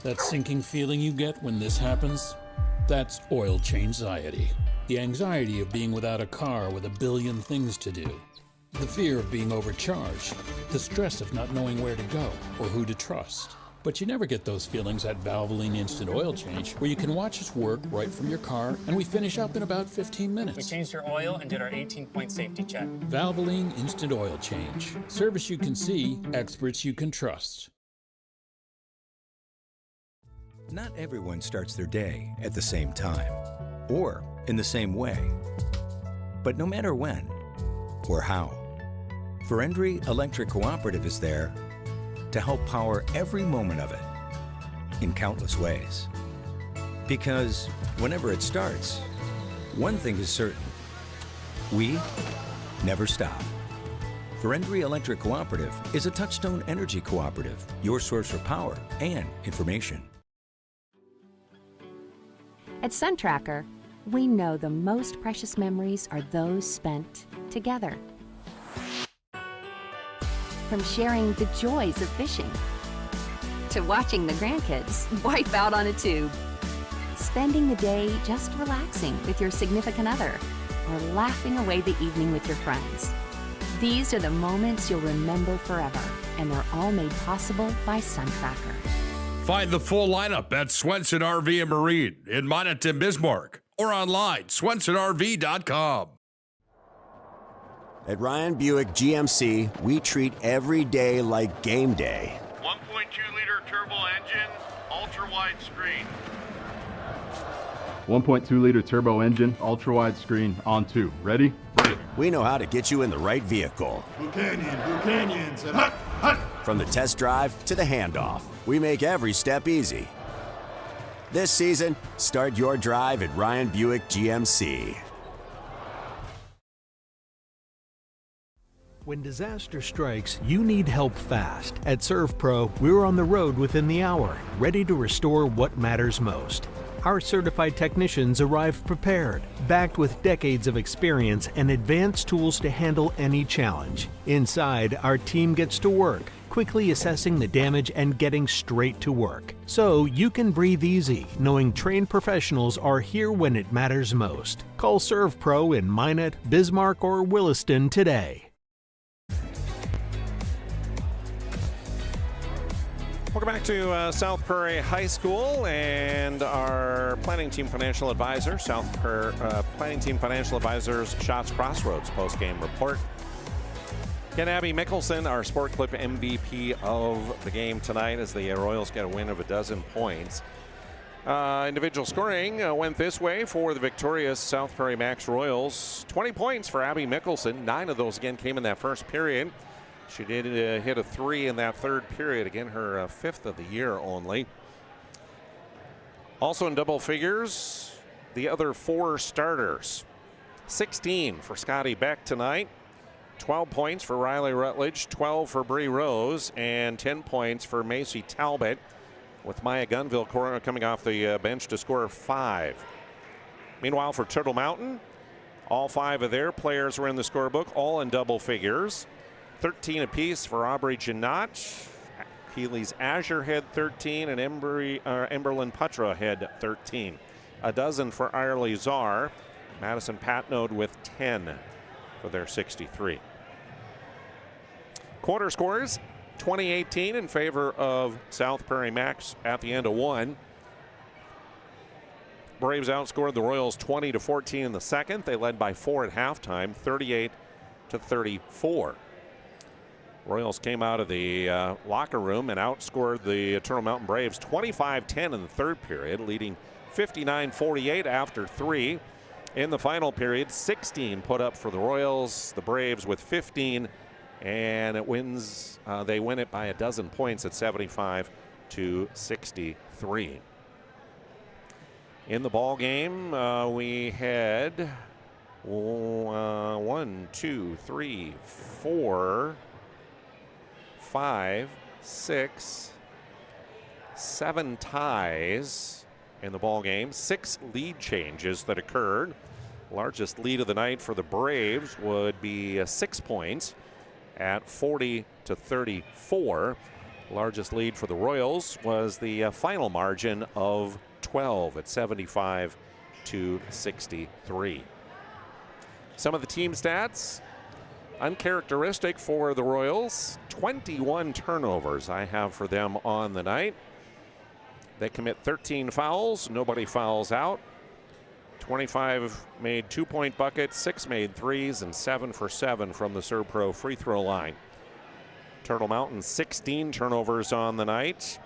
That sinking feeling you get when this happens? That's oil change anxiety. The anxiety of being without a car with a billion things to do. The fear of being overcharged. The stress of not knowing where to go or who to trust. But you never get those feelings at Valvoline Instant Oil Change, where you can watch us work right from your car, and we finish up in about 15 minutes. We changed your oil and did our 18-point safety check. Valvoline Instant Oil Change. Service you can see, experts you can trust. Not everyone starts their day at the same time or in the same way. But no matter when or how, Ferendry Electric Cooperative is there to help power every moment of it in countless ways. Because whenever it starts, one thing is certain: we never stop. Ferendry Electric Cooperative is a Touchstone Energy Cooperative, your source for power and information. At SunTracker, we know the most precious memories are those spent together. From sharing the joys of fishing, to watching the grandkids wipe out on a tube, spending the day just relaxing with your significant other, or laughing away the evening with your friends. These are the moments you'll remember forever, and they're all made possible by SunTracker. Find the full lineup at Swenson RV and Marine in Minot and Bismarck or online, swensonrv.com. At Ryan Buick GMC, we treat every day like game day. 1.2-liter turbo engine, ultra-wide screen. 1.2-liter turbo engine, ultra-wide screen, on 2. Ready? Ready. We know how to get you in the right vehicle. Blue Canyons, and hut, hut. From the test drive to the handoff, we make every step easy. This season, start your drive at Ryan Buick GMC. When disaster strikes, you need help fast. At ServPro, we're on the road within the hour, ready to restore what matters most. Our certified technicians arrive prepared, backed with decades of experience and advanced tools to handle any challenge. Inside, our team gets to work, quickly assessing the damage and getting straight to work. So you can breathe easy, knowing trained professionals are here when it matters most. Call ServPro in Minot, Bismarck, or Williston today. Welcome back to South Prairie High School and our Planning Team Financial Advisor, South Prairie Planning Team Financial Advisors Shots Crossroads post-game report. Again, Abby Mickelson, our Sport Clip MVP of the game tonight, as the Royals get a win of 12 points. Individual scoring went this way for the victorious South Prairie-Max Royals. 20 points for Abby Mickelson. 9 of those again came in that first period. She did hit a 3 in that third period. Again, her 5th of the year only. Also in double figures, the other 4 starters. 16 for Scotty Beck tonight. 12 points for Riley Rutledge, 12 for Bree Rose, and 10 points for Macy Talbot, with Maya Gunville coming off the bench to score 5. Meanwhile, for Turtle Mountain, all 5 of their players were in the scorebook, all in double figures. 13 apiece for Aubrey Janot. Keeley's Azure had 13, and Emberlyn Putra had 13. A dozen for Irely Czar. Madison Patnode with 10 for their 63. Quarter scores, 2018 in favor of South Prairie-Max at the end of one. Braves outscored the Royals 20-14 in the second. They led by 4 at halftime, 38-34. Royals came out of the locker room and outscored the Turtle Mountain Braves 25-10 in the third period, leading 59-48 after 3. In the final period, 16 put up for the Royals. The Braves with 15, and it wins. They win it by a dozen points at 75-63. In the ball game, we had 1, 2, 3, 4, 5, 6, 7 ties in the ball game. 6 lead changes that occurred. Largest lead of the night for the Braves would be 6 points at 40-34. Largest lead for the Royals was the final margin of 12 at 75-63. Some of the team stats, uncharacteristic for the Royals, 21 turnovers I have for them on the night. They commit 13 fouls, nobody fouls out. 25 made 2-point buckets, 6 made threes, and 7 for 7 from the ServPro free throw line. Turtle Mountain, 16 turnovers on the night.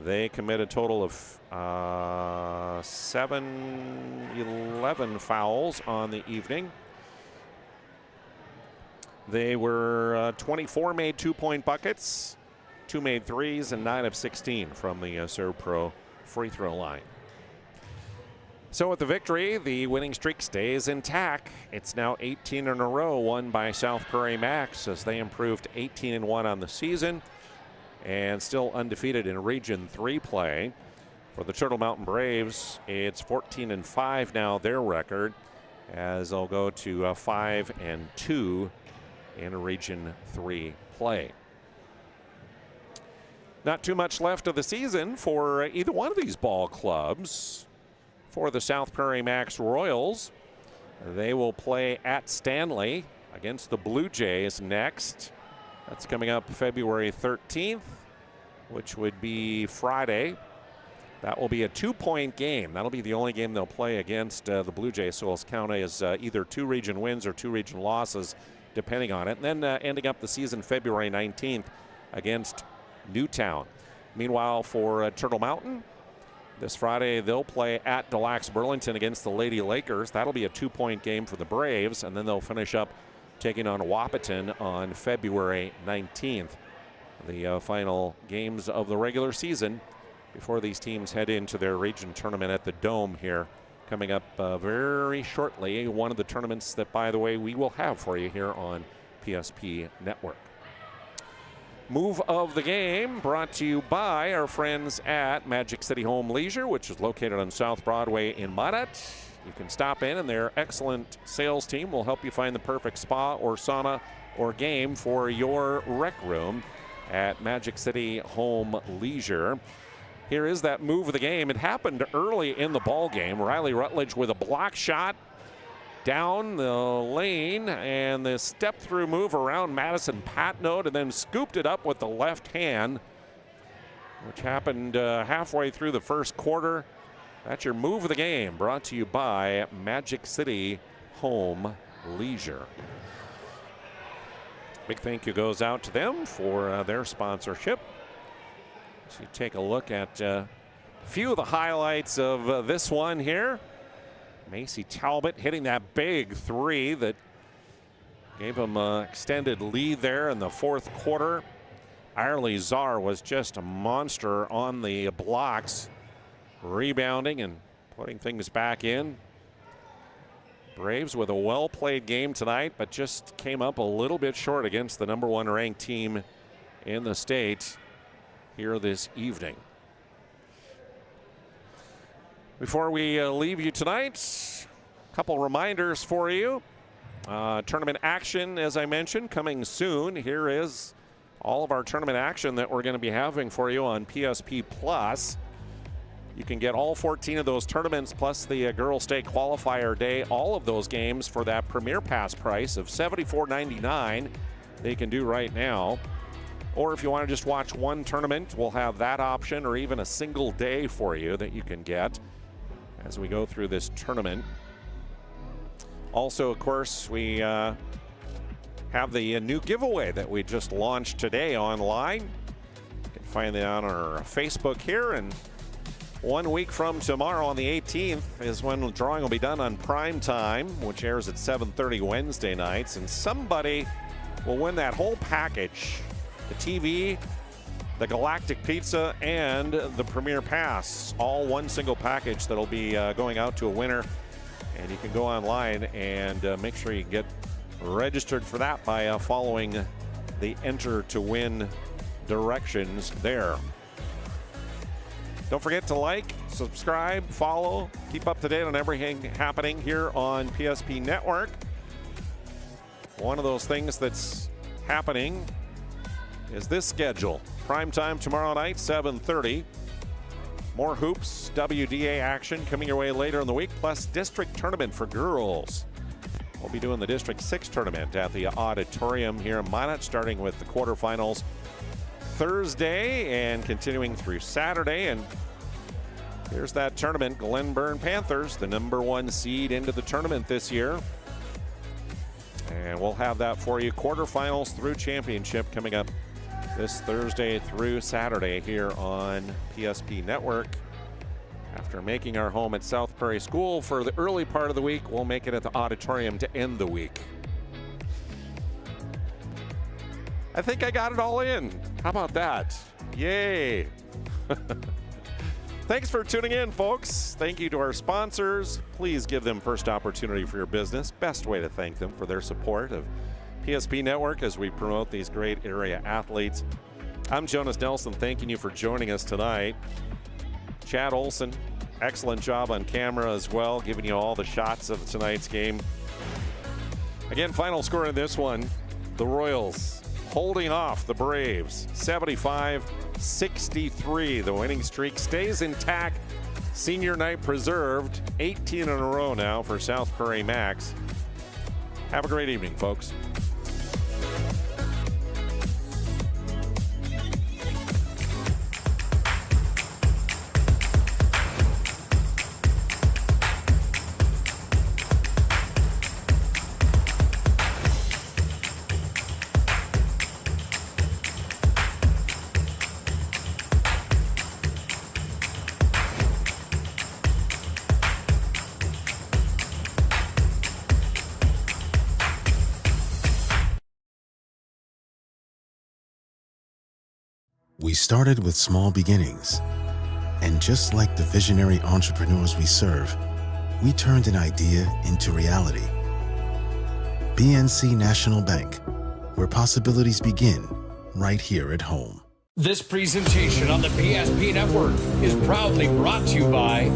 They commit a total of 11 fouls on the evening. They were 24 made 2-point buckets, 2 made threes, and 9 of 16 from the ServPro free throw line. So with the victory, the winning streak stays intact. It's now 18 in a row won by South Prairie-Max as they improved 18-1 on the season and still undefeated in Region 3 play. For the Turtle Mountain Braves, it's 14-5 now, their record, as they'll go to 5-2 in Region 3 play. Not too much left of the season for either one of these ball clubs. For the South Prairie-Max Royals, they will play at Stanley against the Blue Jays next. That's coming up February 13th, which would be Friday. That will be a 2-point game. That'll be the only game they'll play against the Blue Jays, so it'll count as either 2 region wins or 2 region losses, depending on it. And then ending up the season February 19th against Newtown. Meanwhile, for Turtle Mountain, this Friday they'll play at Des Lacs Burlington against the Lady Lakers. That'll be a 2-point game for the Braves, and then they'll finish up taking on Wahpeton on February 19th. The final games of the regular season before these teams head into their region tournament at the Dome here coming up very shortly. One of the tournaments that, by the way, we will have for you here on PSP Network. Move of the game brought to you by our friends at Magic City Home Leisure, which is located on South Broadway in Minot. You can stop in and their excellent sales team will help you find the perfect spa or sauna or game for your rec room at Magic City Home Leisure. Here is that move of the game. It happened early in the ball game. Riley Rutledge with a block shot down the lane, and the step-through move around Madison Patnode, and then scooped it up with the left hand, which happened halfway through the first quarter. That's your move of the game, brought to you by Magic City Home Leisure. Big thank you goes out to them for their sponsorship. So you take a look at a few of the highlights of this one here. Macy Talbot hitting that big three that gave him an extended lead there in the fourth quarter. Irely Czar was just a monster on the blocks, rebounding and putting things back in. Braves with a well-played game tonight, but just came up a little bit short against the #1 ranked team in the state here this evening. Before we leave you tonight, a couple reminders for you. Tournament action, as I mentioned, coming soon. Here is all of our tournament action that we're going to be having for you on PSP Plus. You can get all 14 of those tournaments plus the Girls State Qualifier Day, all of those games for that Premier Pass price of $74.99 they can do right now. Or if you want to just watch one tournament, we'll have that option, or even a single day for you that you can get as we go through this tournament. Also, of course, we have the new giveaway that we just launched today online. You can find it on our Facebook here, and 1 week from tomorrow on the 18th is when the drawing will be done on prime time, which airs at 7:30 Wednesday nights, and somebody will win that whole package: the TV, the Galactic Pizza, and the Premier Pass, all one single package that'll be going out to a winner. And you can go online and make sure you get registered for that by following the enter to win directions there. Don't forget to like, subscribe, follow, keep up to date on everything happening here on PSP Network. One of those things that's happening is this schedule. Prime time tomorrow night, 7:30. More hoops, WDA action coming your way later in the week, plus district tournament for girls. We'll be doing the District 6 tournament at the auditorium here in Minot, starting with the quarterfinals Thursday and continuing through Saturday. And here's that tournament, Glenburn Panthers, the #1 seed into the tournament this year. And we'll have that for you, quarterfinals through championship, coming up this Thursday through Saturday here on PSP Network. After making our home at South Prairie School for the early part of the week, we'll make it at the auditorium to end the week. I think I got it all in. How about that? Yay. Thanks for tuning in, folks. Thank you to our sponsors. Please give them first opportunity for your business. Best way to thank them for their support of PSP Network as we promote these great area athletes. I'm Jonas Nelson, thanking you for joining us tonight. Chad Olson, excellent job on camera as well, giving you all the shots of tonight's game. Again, final score in this one, the Royals holding off the Braves, 75-63. The winning streak stays intact. Senior night preserved, 18 in a row now for South Prairie-Max. Have a great evening, folks. We started with small beginnings, and just like the visionary entrepreneurs we serve, we turned an idea into reality. BNC National Bank, where possibilities begin right here at home. This presentation on the PSP Network is proudly brought to you by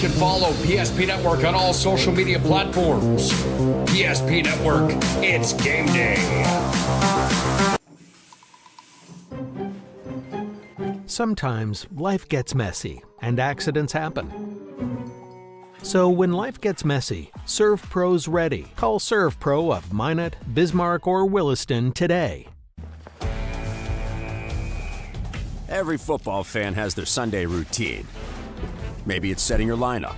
Like and follow PSP Network on all social media platforms. PSP Network, it's game day. Sometimes life gets messy and accidents happen. So when life gets messy, ServPro's ready. Call ServPro of Minot, Bismarck, or Williston today. Every football fan has their Sunday routine. Maybe it's setting your lineup,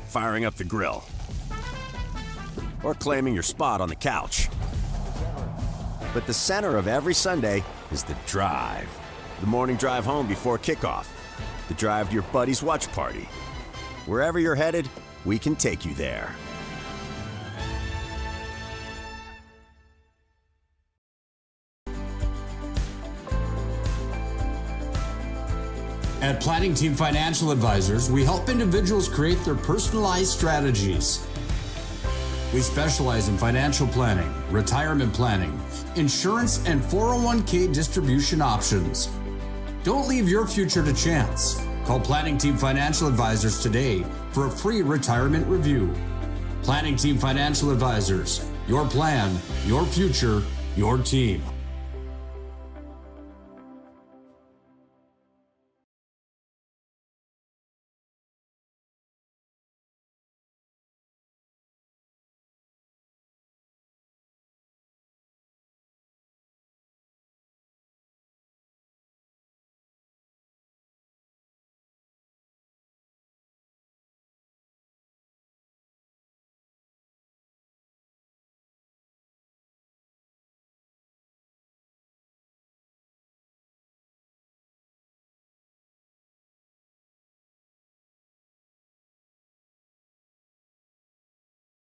firing up the grill, or claiming your spot on the couch. But the center of every Sunday is the drive. The morning drive home before kickoff. The drive to your buddy's watch party. Wherever you're headed, we can take you there. At Planning Team Financial Advisors, we help individuals create their personalized strategies. We specialize in financial planning, retirement planning, insurance, and 401k distribution options. Don't leave your future to chance. Call Planning Team Financial Advisors today for a free retirement review. Planning Team Financial Advisors. Your plan, your future, your team.